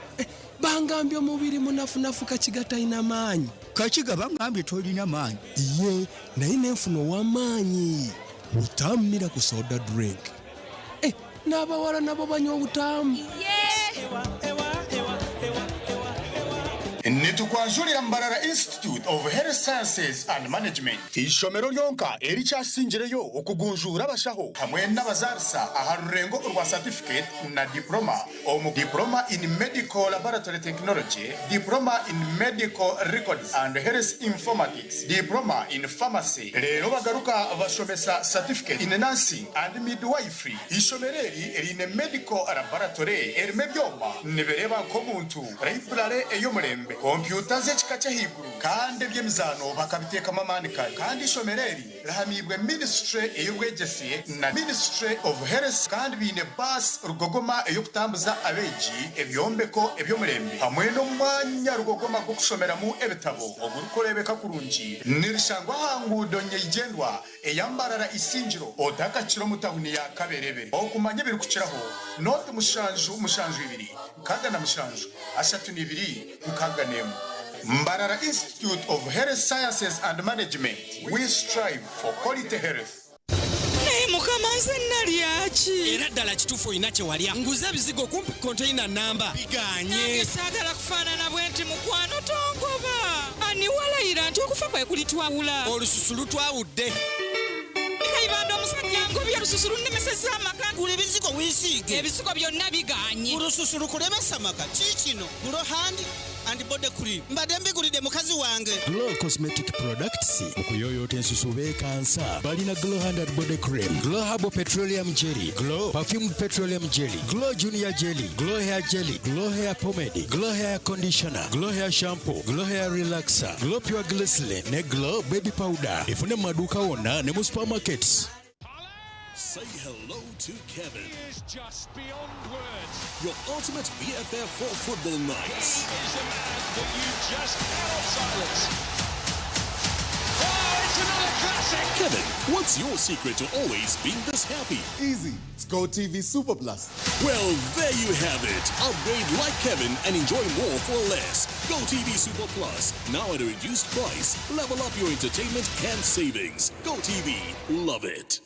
Bangambye omubiri munafunafu kakiga talina maanyi. Kakiga bangambye tolina maanyi. Ye naye nenfuna ow'amaanyi butammira ku soda drink. N'abawala nabo banywa obutamu. Netukwanjulira Mbarara Institute of Health Sciences and Management. Ishomero lyonka erikyasingireyo okugunjura abashaho hamwe n'abazarisa aha rurengo rwa certificate na diploma diploma in medical laboratory technology, diploma in medical records and health informatics, diploma in pharmacy. Lero bagaruka bashomesa certificate in nursing and midwifery. Ishomereri erine medical laboratory erime byoma nibereba nk'omuntu library ey'omulembe kompyuta z'ekika ky'ahaiguru kandi eby'emizano bakabiteeka mamanika kandi ishomereri rahamibwe ministry ey'obwegyesi na ministry of health kandi biine bus rugogoma ey'okutambuza abeegi ebyombeko eby'omulembe hamwe n'omwanya rugogoma gw'okushomeramu ebitabo ogurikureebeka kurungi nirishangwa aha nguudo nyeigendwa eyambarara isingiro odakakiro mu tawuni ya Kaberebe okumanya ebirikukiraho noti mushanju 2 nkaga na mushanju 32 nkaga nemu. Mbarara Institute of Health Sciences and Management. We strive for quality health. Mukamanze nalyachi era ddala kituufu inache walya nguza bizigo kumpi container namba biganye sagala kufaanana bwenti mukwano tongoba ani walayira nti okufa kwe kulitwawula olususulu twawudde kaibanda omusajja ngobya lususulu nemeseza amaka gula ebizigo wisiige ebizigo byonna biganye olususulu kulemesa amaka kikino gulo handi and body cream mbadde mbigulidde mukazi wange. Glow Cosmetic Products okuyoyota ensusu beekansa balina Glow Hand and Body Cream, Glow Herbal Petroleum Jelly, Glow Perfumed Petroleum Jelly, Glow Junior Jelly, Glow Hair Jelly, Glow Hair Pomade, Glow Hair Conditioner, Glow Hair Shampoo, Glow Hair Relaxer, Glow Pure Glycerin ne Glow Baby Powder. Ifune maduka wonna ne mu supermarkets. Say hello to Kevin. He is just beyond words. Your ultimate BFF for football nights. He is a man that you just cannot silence. Oh, it's another classic. Kevin, what's your secret to always being this happy? Easy. It's Go TV Super Plus. Well, there you have it. Upgrade like Kevin and enjoy more for less. Go TV Super Plus, now at a reduced price. Level up your entertainment and savings. Go TV. Love it.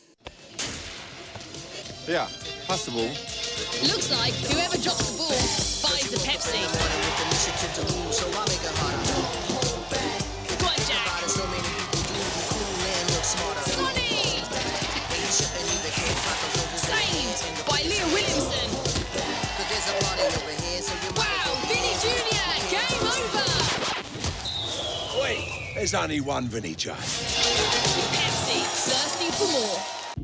Yeah, possible. Looks like whoever drops the ball buys a Pepsi. Go on, Jack. Sonny! Saved by Leah Williamson. Wow, Vinny Jr. Game over. Wait, there's only one Vinny J. Pepsi, thirsty for more.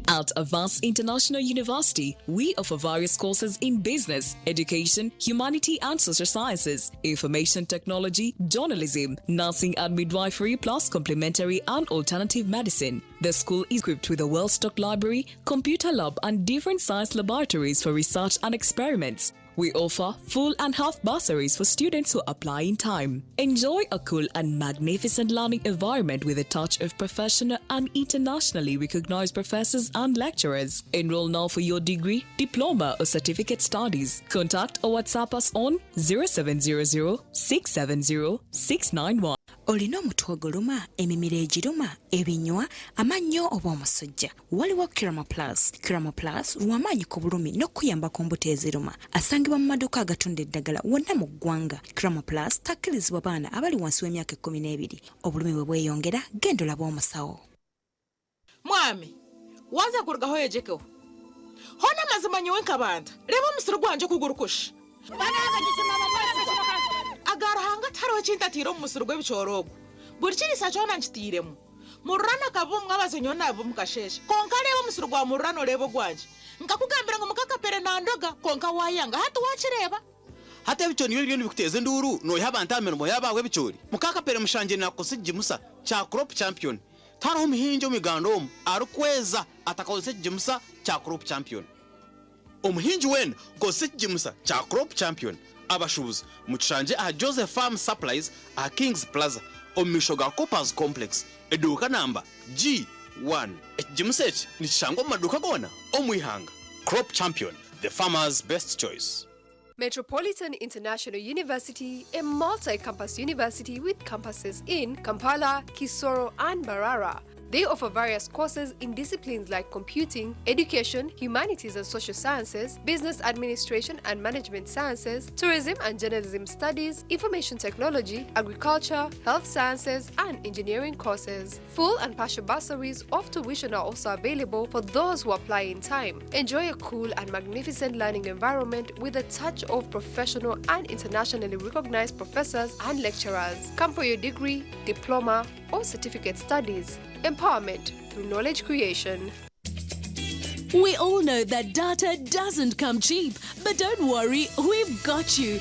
At Avance International University, we offer various courses in business, education, humanity and social sciences, information technology, journalism, nursing and midwifery, plus complementary and alternative medicine. The school is equipped with a well-stocked library, computer lab and different science laboratories for research and experiments. We offer full and half bursaries for students who apply in time. Enjoy a cool and magnificent learning environment with a touch of professional and internationally recognized professors and lecturers. Enroll now for your degree, diploma or certificate studies. Contact or WhatsApp us on 0700 670 691. Olina omutwe oguluma, emimiro egiruma, ebinywa, amannyo oba omusujja. Waliwo Kiramo Plus. Kiramo Plus lw'amaanyi ku bulumi n'okuyamba ku mbuto eziruma. Asangibwa mu maduuka agatunda eddagala wonna mu ggwanga. Kiramo Plus takkirizibwa baana abali wansi w'emyaka 12. Obulumi bwe bweyongera, genda olabe omusawo. Mwami, waza kurugaho yejekeho. Hona mazima nyowenka banda. Reba omusiro gwanje kugurukusha. Agarahanga taro chinta tiro musuru gwebichorogo. Burchiri sachona nchitiremu. Murana kabumu ngabazenyo nabo mukasheshe. Konka lebo musuru gwa murano lebo gwanje. Nkakugambira ngo mukakapere nandoga konka wayanga hatu wachireba. Hata bichoni byo bikuteze nduru no yabanta mirimo yabawe bichori. Mukakapere mushanje nakosije musa cha crop champion. Taro muhinjo migandom arukweza atakosije musa cha crop champion. Omuhinji wen kosije musa cha crop champion. Abashubuzi muchanje a Joseph Farm Supplies a Kings Plaza omishoga Coppers Complex eduka namba G1 ejimusech nishango maduka gona omwihanga. Crop Champion, the farmer's best choice. Metropolitan International University, a multi-campus university with campuses in Kampala, Kisoro and Mbarara. They offer various courses in disciplines like computing, education, humanities and social sciences, business administration and management sciences, tourism and journalism studies, information technology, agriculture, health sciences, and engineering courses. Full and partial bursaries of tuition are also available for those who apply in time. Enjoy a cool and magnificent learning environment with a touch of professional and internationally recognized professors and lecturers. Come for your degree, diploma, or certificate studies. Empowerment through knowledge creation. We all know that data doesn't come cheap, but don't worry, we've got you.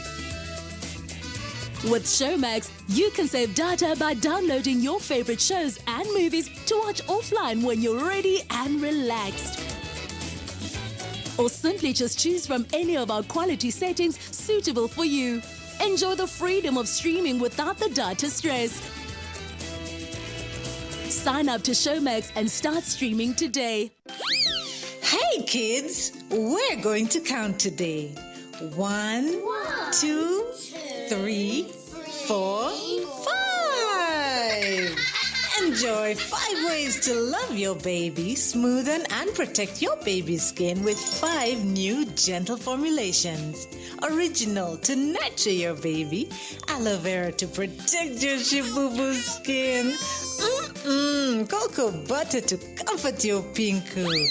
With Showmax, you can save data by downloading your favorite shows and movies to watch offline when you're ready and relaxed. Or simply just choose from any of our quality settings suitable for you. Enjoy the freedom of streaming without the data stress. Sign up to Showmax and start streaming today. Hey kids, we're going to count today. 1, 2, 3, 4, 5. Enjoy 5 ways to love your baby, smoothen and protect your baby's skin with 5 new gentle formulations. Original to nurture your baby, aloe vera to protect your shibubu skin. Cocoa butter to comfort your pinku,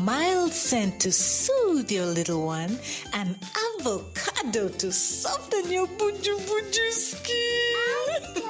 mild scent to soothe your little one, and avocado to soften your buju skin.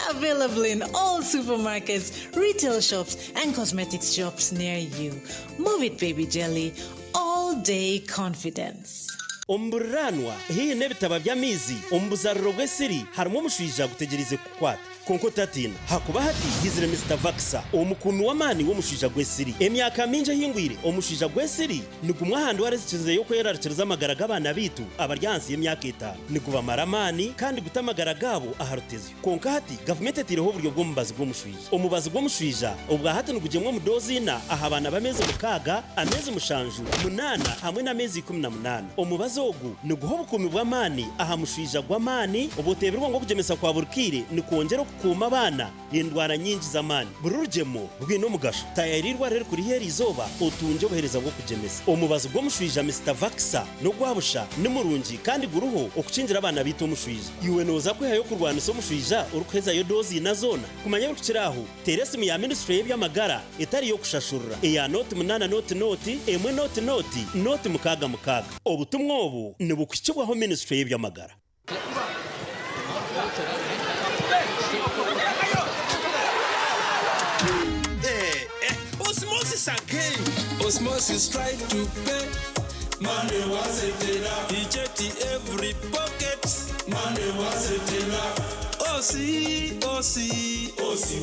Available in all supermarkets, retail shops, and cosmetics shops near you. Move it, baby jelly. All day confidence. Omburanwa hii nebitaba by'amizi ombuzarro gw'esiri harimo omushwija gutegereze kukwata konko tatina hakuba hati hizire Mr. Vaxa omukunu w'amani w'omushwija gw'esiri emyaka minje hingwire omushwija gw'esiri nigumwa handi warezikize yo kwerarikiriza amagara g'abana bitu abaryansi y'emyaka 5 niguba maramani kandi gutamagara gabo aharutezyo konka hati government etireho uburyo bw'omubazi bw'omushwija omubazi bw'omushwija obwa hati nigujemwe mu dozina ahabana bameze mukaga amezi mushanju 8 hamwe na mezi 18 omubazi ogu niguho bukumi bw'amani ahamushwija gw'amani oboteberwa ngo kujemesa kwa burkire nikongera kuma abana indwara nyingi z'amani bururugemo bwino mugasho tayarirwa rero kuri heri izoba otunje bohereza bwo kujemesa omubazi bwo mushwija Mr. Vaxa no gwabusha ni murungi kandi guruho okucinjira abana bito mushwija iwe noza ko yayo kurwana so mushwija urukweza yo dozi na zona kumanya ukiraho teresi mu ya ministry y'amagara etari yo kushashurura eya note 8 note emwe note mukaga obutumwa obu ni bukwicibwaho ministry y'amagara. Osmosis again. Osmosis try to pay. Money was it enough? He checked every pocket. Money was it enough? Osi,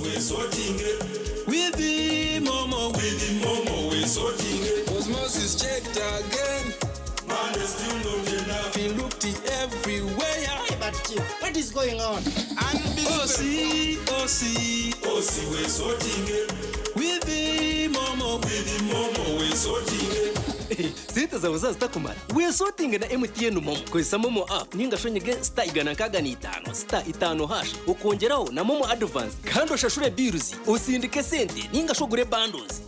we're sorting it. With the momo, we're sorting it. Osmosis checked again. money still not enough. We looked everywhere. Hey, but what is going on? Unbelievable. Osi, we're sorting it. With the momo, we're sorting it. Sita za uzazi takumara. We sorting na MTN momo. Kwa momo app ninga shonyege star igana kaga ni 5 star 5 hash ukongeraho na momo advance kandi shashure bills usindike sente ninga shogure bundles.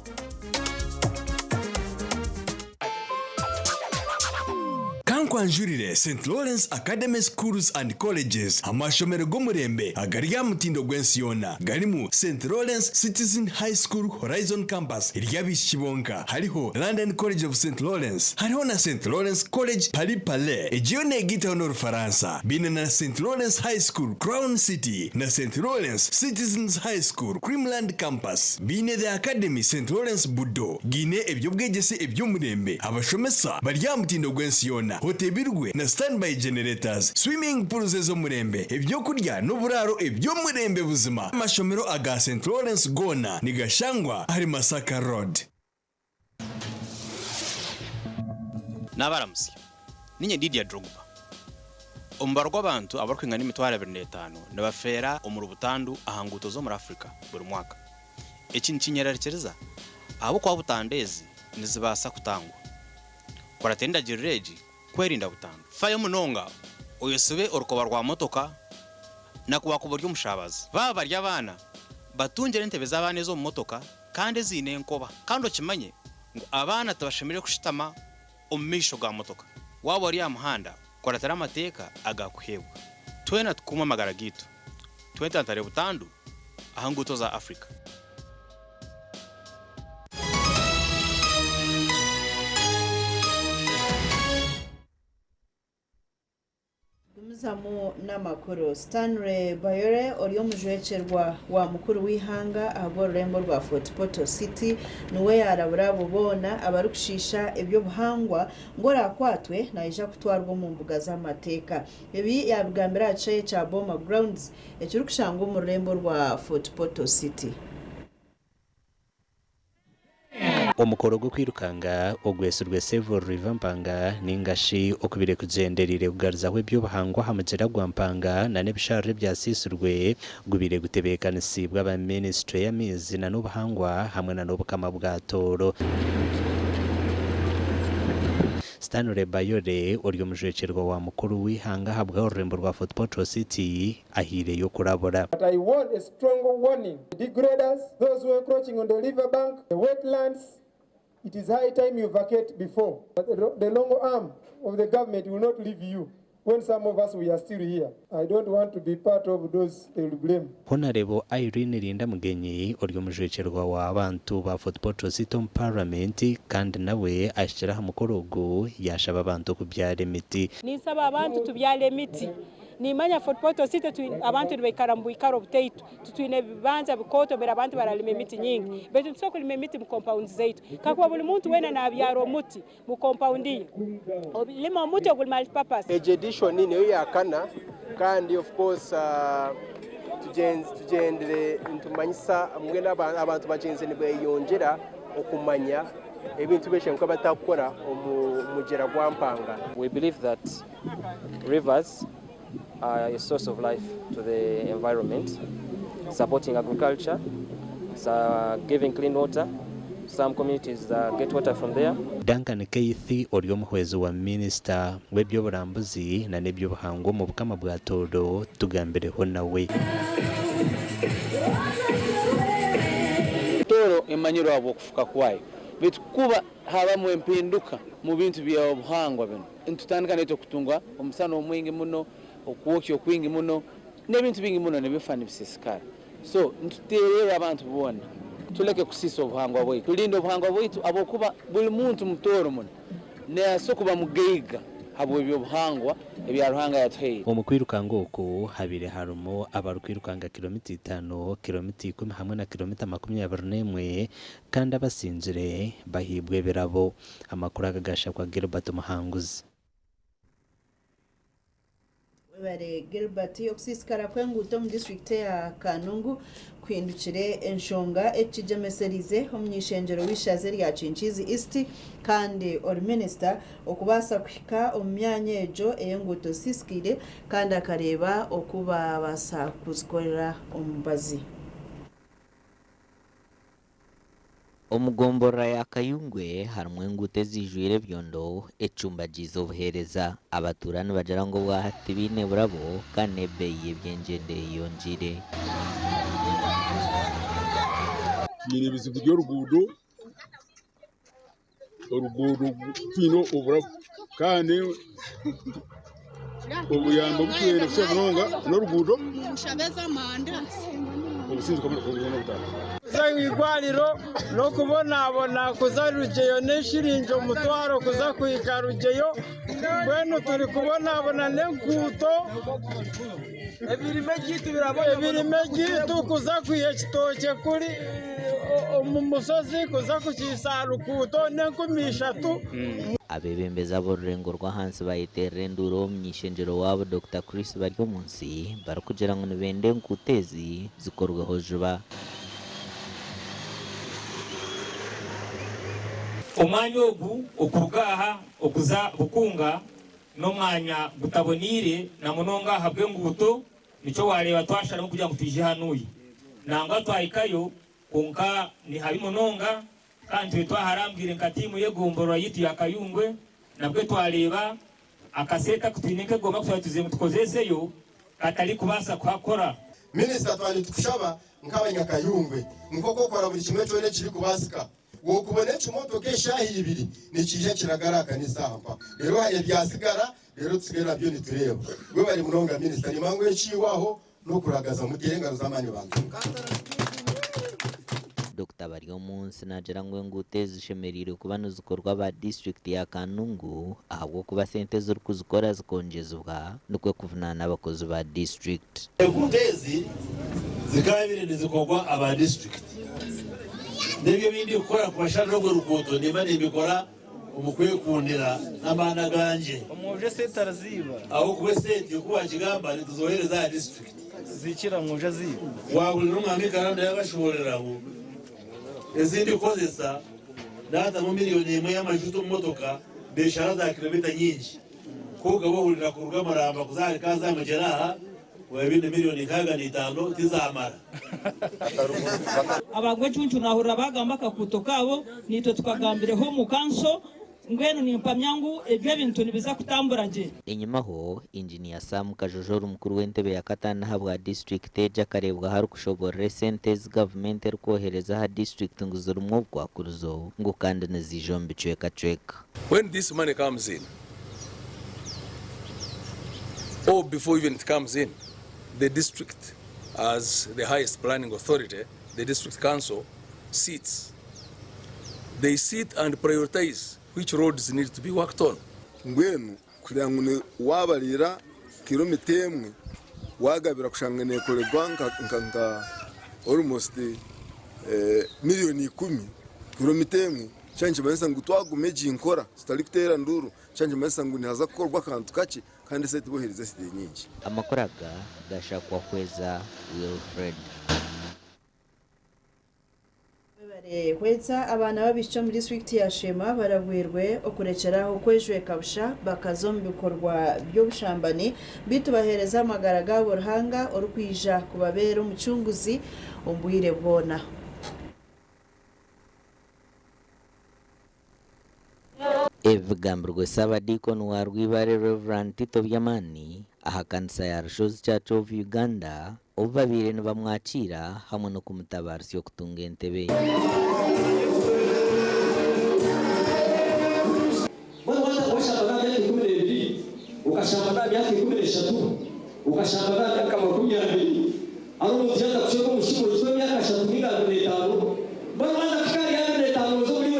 Kankwanjurire St. Lawrence Academy Schools and Colleges amashomero g'omurembe agari mutindo gw'ensiyona garimu St. Lawrence Citizen High School Horizon Campus iryabishibonka hariho London College of St. Lawrence hariho na St. Lawrence College Palais ejiyo negita no Faransa bine na St. Lawrence High School Crown City na St. Lawrence Citizens High School Creamland Campus bine the Academy St. Lawrence Budo gine ebyobwegese ebyomurembe abashomesa baryamutindo gw'ensiyona hotebirwe na standby generators swimming pools zo murembe ebyo kurya n'uburaro ebyo murembe buzima amashomero aga St. Lawrence Gona ni Gashangwa hari Masaka Road. Nabaramusi ninye Didier Drogba umbarwa abantu abarkwinga n'imitwara 25 nabafera umurubutandu ahanguto zo muri Afrika buri mwaka ikintu kinyerekereza abo kwa butandezi nizibasa kutangwa kwaratenda jireji kwerinda butandu fayo munonga uyesube urukoba rwa motoka nakuba ku buryo mushabazi baba barya abana batungere ntebe z'abana zo mu motoka kandi zine enkoba kandi okimanye ngo abana tabashimire kushitama umisho ga motoka wabo ari amuhanda kwaratara amateka agakuhebwa twena tukuma magara gitu twentantare butandu ahanguto za Afrika. Zamu n'amakuru Stanley Bayore oriyo mujwecerwa wa mukuru w'ihanga abo rembo rwa Fort Portal City nuwe yarabura bubona abarukushisha ebyo buhangwa ngora kwatwe na ija kutwarwa mu mbuga z'amateka ibi yabigambira acaye cha Boma Grounds ekirukushanga mu rembo rwa Fort Portal City. Omukoro gwo kwirukanga ogwesurwe Several River Mpanga ningashi okubire kujenderire kugarza webyo bahangwa hamagera gwa Mpanga na nebishare bya sisurwe gubire gutebekanisi bwa ministry ya mizi na n'ubahangwa hamwe na n'ubukama bwa toro. Stanley Bayore oriyo mujwecerwa wa mukuru w'ihanga habwa urembo rwa Fort Portal City ahire yo kurabora. But I want a strong warning. Degraders, those who are encroaching on the riverbank, the wetlands, it is high time you vacate before. But the long arm of the government will not leave you when some of us we are still here. I don't want to be part of those they will blame. Honorable Irene Linda Mugenyi oriyo mujwecerwa wa abantu ba Fort Portal City Parliament kandi nawe ashira mukorogo yashaba abantu kubyara emiti. Nisaba abantu tubyara emiti. Nimanya Fort Portal City abantu bekarambu ikaro buteitu tutwine bibanza bikoto bera abantu baralime emiti nyingi betu tusoko lime emiti mu compound zetu kakuba buli muntu wena na byaro muti mu compound ye lima muti ogul multi purpose edition niyo yakana kandi of course tugendere ntumanyisa mwe n'abantu bagenze nibeyongera okumanya ebintu beshenko batakora omugera gwa Mpanga. We believe that rivers are a source of life to the environment, supporting agriculture, giving clean water. Some communities get water from there. Duncan Keith oriyo muhwezi wa minister webyo burambuzi na nebyo buhango mu bukama bwa todo tugambireho nawe. Toro emanyiro abo kufuka kwayo bitukuba haba mu empinduka mu bintu bya buhangwa bino ntutandika neto kutungwa omusano omwingi muno okuwokyo kwingi muno n'ebintu bingi muno nebifani bisisikara so ntuterera abantu bona tuleke kusisa obuhangwa bwaitu tulinde obuhangwa bwaitu abokuba buli muntu mutoro muno neasokuba mugeiga habwe byo buhangwa ebya ruhanga yatuheire. Omukwirukanga oku habire harumo abarukwirukanga kilomita 5 kilomita 10 hamwe na kilomita 21 kandi abasinzire bahibwe birabo amakuru agagasha kwa Gilbert Muhanguzi. bare Gilbert okusisikara kwenguto mu district ya Kanungu kwindukire enshonga ekijemeserize omnyishenjero wishaze rya Chinchizi East kandi or minister okubasa kuhika omyanya ejo eyenguto siskire kandi akareba okuba basa kuzikorera omubazi. Omugombora ya Kayungwe harumwe engute zijwire byondo ecumba jizo buhereza abaturani bajara ngo bwahati bine burabo kane beye byenjende yonjire nyine bizibu by'orugudo twino oburabo kandi obuyamba butwere kushabunonga n'orugudo nshabeza manda obusinzi kamara kubona butaka igwariro no kubonabona kuza rugeyo n'eshirinjo mutwaro kuza kwika rugeyo bwenu turi kubonabona n'enguto ebirime gitu kuza kwiha ekitoke kuri mu musozi kuza kukisa rukuto n'enkumi 3 abebembeza b'orurengo rwa hansi bayiterera enduro omnyishenjero wabo Dr. Chris bari omunsi barakugira ngo nibende enkutezi zikorweho juba omwanya ogu okurugaha okuza bukunga n'omwanya gutabonire na munonga habwe nguto nico wareba twashara kugira ngo tuje hanuyi nanga twahikayo konka ni habi munonga kandi twaharambwire nkatimu yegombora yitu ya Kayungwe nabwe twareba akaseta kutwinike goma kutuze mutukozeseyo katali kubasa kuhakora. Minister twali tukushaba nk'abanya Kayungwe nko kokora buri kimwe cyone kiri kubasika wo kubone cy'imoto keshahi ibiri nikije kiragaraka nisamba rero haye byasigara rero tsigera byo nitureba gwe bari munonga minister imango yeciwaho no kuragaza mugenga ruzamani bantu Dr. Baryo munsi najera ngo engute zishemerire kuba nuzikorwa ba district ya Kanungu ahubwo kuba sente z'uri kuzikora zikonjezwa nukwe kuvunana abakozi ba district engutezi zikabire nizikorwa aba district nebyo bindi ukora kubashana no rukuto niba nibikora umukwiye kundira n'amana ganje umuje sente araziba aho kuba sente kuba kigamba nituzohereza district zikira muje ziba waburi n'umwami karanda yabashoreraho ezindi kozesa data mu miliyoni 1 y'amajuto mu motoka beshara za kilomita nyinshi kuko bohurira ku rugamaramba kuzari kaza mugeraha wabinde miliyoni 5 tizamara abagwe cuncu nahura bagamba kakuto kabo nito tukagambireho mu kanso ngwenu ni mpamyangu ebyo bintu nibiza kutambura nje inyuma ho engineer Sam Kajojoro mukuru w'entebe ya Katana habwa district eja karebwa haru kushobora recentes government erkohereza ha district nguzuru mwobwa kuruzo ngo kandi nezijombe chweka when this money comes in or before even it comes in the district as the highest planning authority the district council sits they sit and prioritize which roads need to be worked on. Ngwenu kugira ngo wabarira kilomita emwe wagabira kushangane koregwa nka almost miliyoni 10 kilomita emwe cyanje banisa ngo twagumeje inkora stari kutera nduru cyanje banisa ngo nihaza gukorwa kantu kake kandi se tubohereza side nyinshi amakoraga gashakwa kweza Wilfred Hweza abana babisho muri district ya Shema barabwirwe okurekeraho kwejwe kabusha bakazombi bikorwa byo bushambani bitubahereza amagaraga burhanga orukwija kubabera umucunguzi ombwire bona evugambirwe sabadikon warwibare Reverend Tito Byamani aha kanisa ya Rushozi Church of Uganda obabire nibamwakira hamwe no kumutabarisi yo kutunga entebe ukashamba byaki 13 ukashamba byaka 20 aro mutyaza kushoko mushimo cyo myaka 35 bana kikari ya 5 zo muri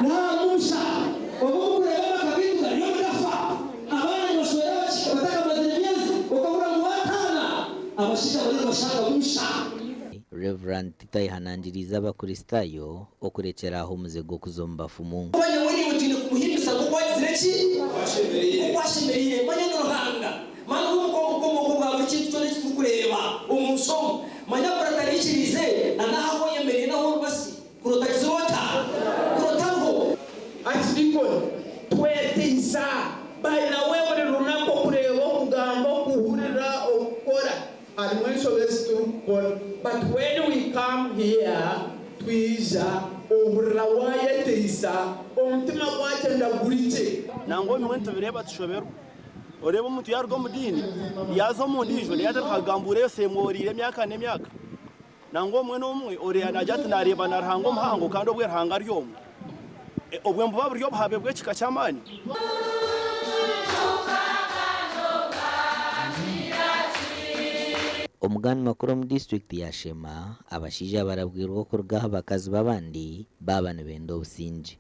na musa obukureba kabinda yo ndafa abana bashobora bataka mademyezi ukabura muwatana abashika bari bashaka musa Reverend Tito ihanangiriza abakristayo okurekeraho umuzigo kuzomba fumungu abanya muri utine kumuhimisa ngo kwagizire ki kwashemereye manya n'uruhanga mana umukomoko bwa buri kintu cyose tukureba umusomo manya kuratarichirize na naho yemereye naho basi kurotakizota kurotaho ati dikoni twetisa bayina wewe runako kureba kugambo kuhurira okukora and when so let's do but when we come here twiza ohurira wayetisa omutima gwatenda gurike nango mwentu bireba tushoberwa oreba umuntu yarwo mudini yazo mundijo yatakagambure yose mworire myaka nemyaka nango mwe nomwe ore najati nareba narhango mhango kandi obwe rhanga ryomo obwe mbuba buryo bahabe bwe kika cyamani omugani makuru mu district ya Shema abashija barabwirwa ko rugaha abakazi babandi babana benda obusinji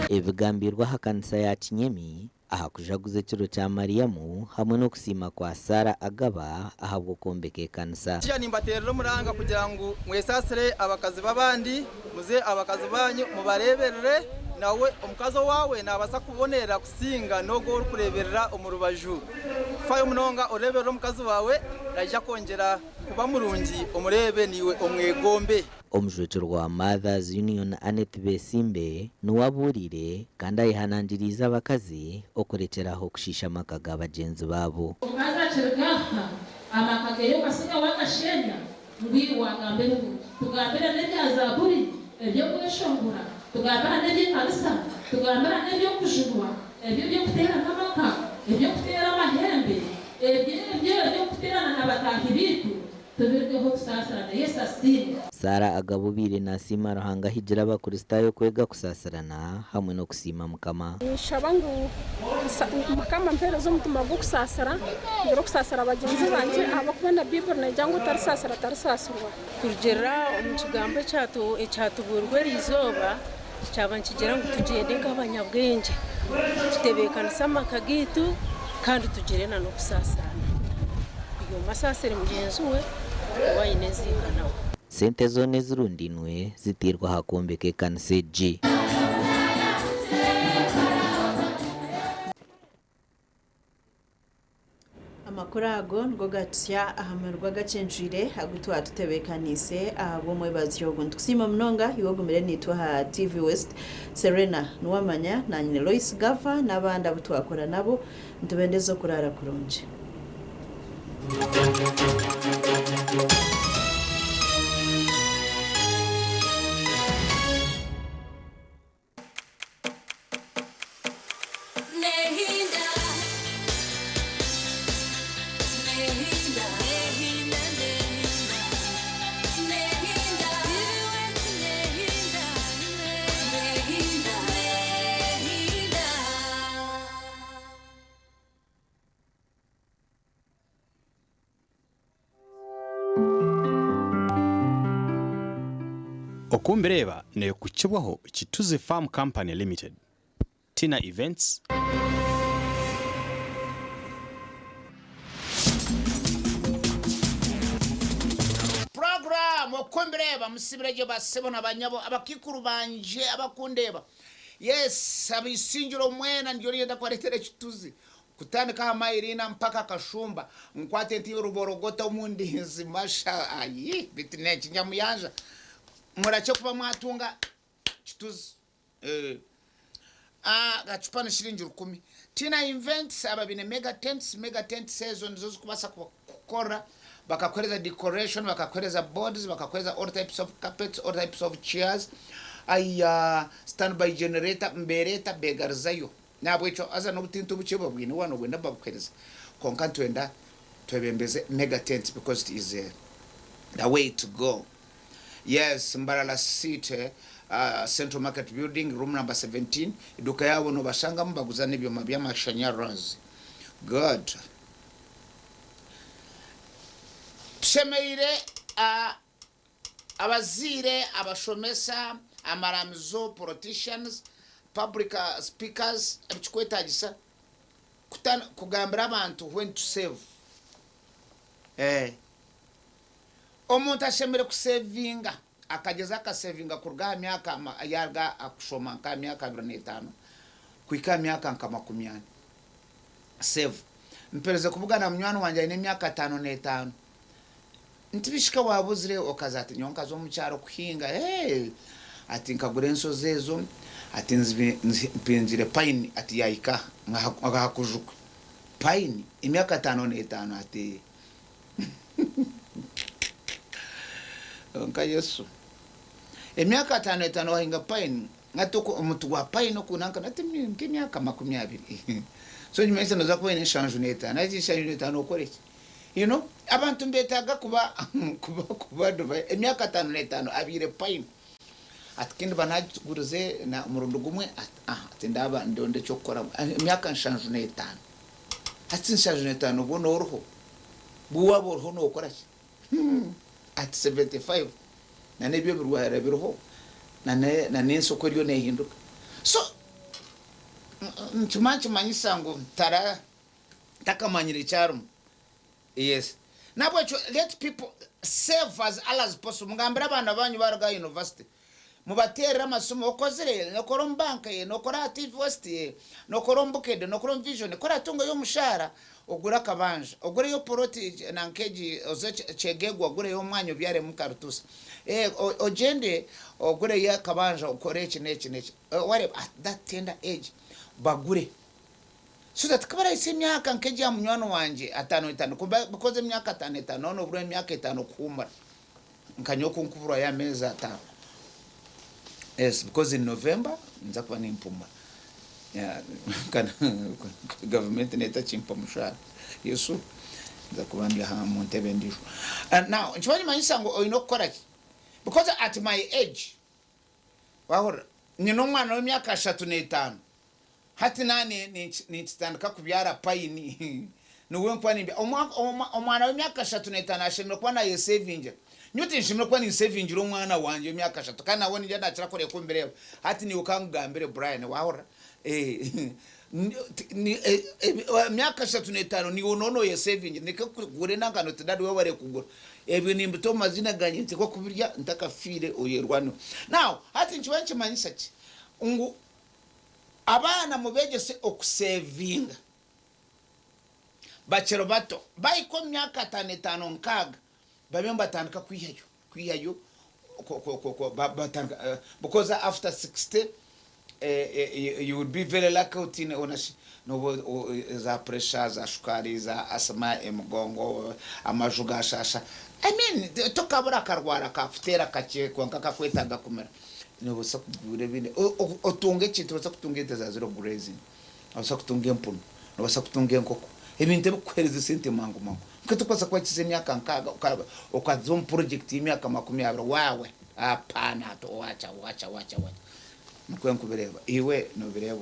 ebigambirwa hakanisa ya Kinyemi aha kujaguza ekiro kya Mariamu hamwe no kusima kwa Sara Agaba ahabwo kombeka ekanisa kya nimbaterero muranga kugira ngo mwesasire abakazi babandi muze abakazi banyu mubareberere nawe omukazo wawe nabasa kubonera kusinga nogo uri kureberera omurubaju fayo munonga oreberera omukazi wawe naija kongera kuba murungi omurebe niwe omwegombe omujwekero wa Mothers Union Annette Besimbe nuwaburire kandi ayihanangiriza abakazi okurekeraho kushisha amaka ga bagenzi babo ukaza kirgaha amaka geyo kasiga wakashenya mbi wagambe tugambira n'ebyazaburi ebyo kweshongura tugambira n'ebyekanisa tugambira n'ebyo kujurwa ebyo byo kutera n'amaka ebyo kutera amahembe ebyo kuterana n'abatahi bitu tubirweho tusasarana Yesu asine Sara Agabubire na Sima Ruhanga hijira abakristayo kwega kusasarana hamwe no kusima mukama nishabangu mukama mpero zo mutima gwo kusasara ngiro kusasara bagenzi banje abakubona Bible na jango tarisasirwa kurugera omukigambo ecyatuburwe rizoba cyaba nkigera ngo tugende nk'abanyabwenge tutebekanisa amaka gitu kandi tugirena no kusasarana iyo masasere mugenzi we wayinezikanaho sente zone zirundinwe zitirwa hakombeka ekanisa G amakuru ago ngo gatya ahamerwa Agacencwire agutwa tutebekanise abo mwebazi yo guntu kusima mnonga iwogumire nitwa ha TV West Serena Nuwamanya na nyine Loyce Gava nabandi abutwakora nabo ntubendezo kurara kurunje okumbireba ne kukibwaho Kituzi Farm Company Limited Tina Events program okumbireba musibireje basebo nabanyabo abakikuru banje abakundeba yes abisinjiro mwena ndio yenda kwaretere Kituzi kutandika amairina mpaka Kashumba nkwate nti ruborogota umundinzi masha ayi bitine kinyamuyanja murache kuba mwatunga Kituzi gachupana shilingi 10 Tina Events ababine mega tent season zozo kubasa kukora bakakoreza decoration bakakoreza boards bakakoreza all types of carpets all types of chairs standby generator mbereta begarzayo nabwecho aza no butinto buchebo bwini wano gwenda babukereza konka twenda twebembeze mega tent because it is the way to go. Yes, Mbarala City, Central Market Building, room number 17. Iduka yabo no bashanga mbaguzane byoma by'amashanyarazi. Good. Shemeire abazire abashomesa amaramizo politicians public speakers abichikwetagisa kugambira abantu when to save omuntu ashemere kusevinga akageza akasevinga kurga myaka yarga akushoma nka myaka 25 kuika myaka nka 10 save mpereze kubugana munywani wanje ine myaka 5 ntibishika wabuzire okazati nyonka zo mucyaro kuhinga ati nkagure ensozezo ati nzipinzire pine ati yaika ngahakujuka pine imyaka 5 ati nka Yesu emyaka 5 wahinga pine ngatoko omuntu wa pine kunanka nati myaka 20 so nyimese naza kuba ine change neta nazi change neta no koreki abantu mbetaga kuba dova emyaka 5 abire pine atkindi banaguruze na murundo gumwe ati ndaba ndonde cyokora emyaka change neta ati change neta no bono roho buwa borho no koraki at 75 na nebyo birwara birho na nensoko ryo nehinduka so ntumanchi manyisango tara takamanyire charum yes nabo let people save as all as possible ngambira abana banyu baraga university mubatera amasomo okozere nokora banka ye nokora active west ye nokora mbukede nokora vision kora tungo yo mushara ogura kabanja ogure yo poroti na nkeji chegegwa ogure yo mwanyo byare mukarutusa ogende ogure ya kabanja okore chineke whatever at that tender age bagure so that kabara isi myaka nkeji ya munywano wanje 5 because myaka 5 no bure myaka 5 kumara nkanyoko nkubura ya meza 5 yes because in November nza kuba nimpuma kana government neta chimpa mushara Yesu nza kuba ndi ha Montebe ndisho and now nchwani manyisango oyinokora because at my age wahora nyino mwana w'imyaka 35 hati nani ni tandika kubyara payini nuwe mpani omwana w'imyaka 35 ashimira kwa na saving nyuti nshimira kwa ni saving ro mwana wanje w'imyaka 3 kana woni njya ndakira kore kumbere hati ni ukangambire Brian wahora myaka 35 ni onono ye saving nikakugure nangano tidadi we ware kugura ebyo ni mbito mazina ganye ntiko kubirya ntakafire oyerwano now hati nchiwanchi manyisachi ungu abana mubegese okusevinga bachero bato bayiko myaka 5 nkaga babemba tandika kwihayo batandika because after 60 you would be very lucky utine onashi no za pressure za shukari za asma emugongo amajuga shasha I mean tokabura karwara kafutera kache kwankaka kwetaga kumera no busakugure bine otunge chintu basakutunge za zero grazing abasakutunge mpuno no basakutunge nkoko ebinte bukwereza sente mangu mkatukosa kwa chisemyaka nkaga ukazom project imyaka 20 wawe apana to wacha mkwenkubereba iwe no bereba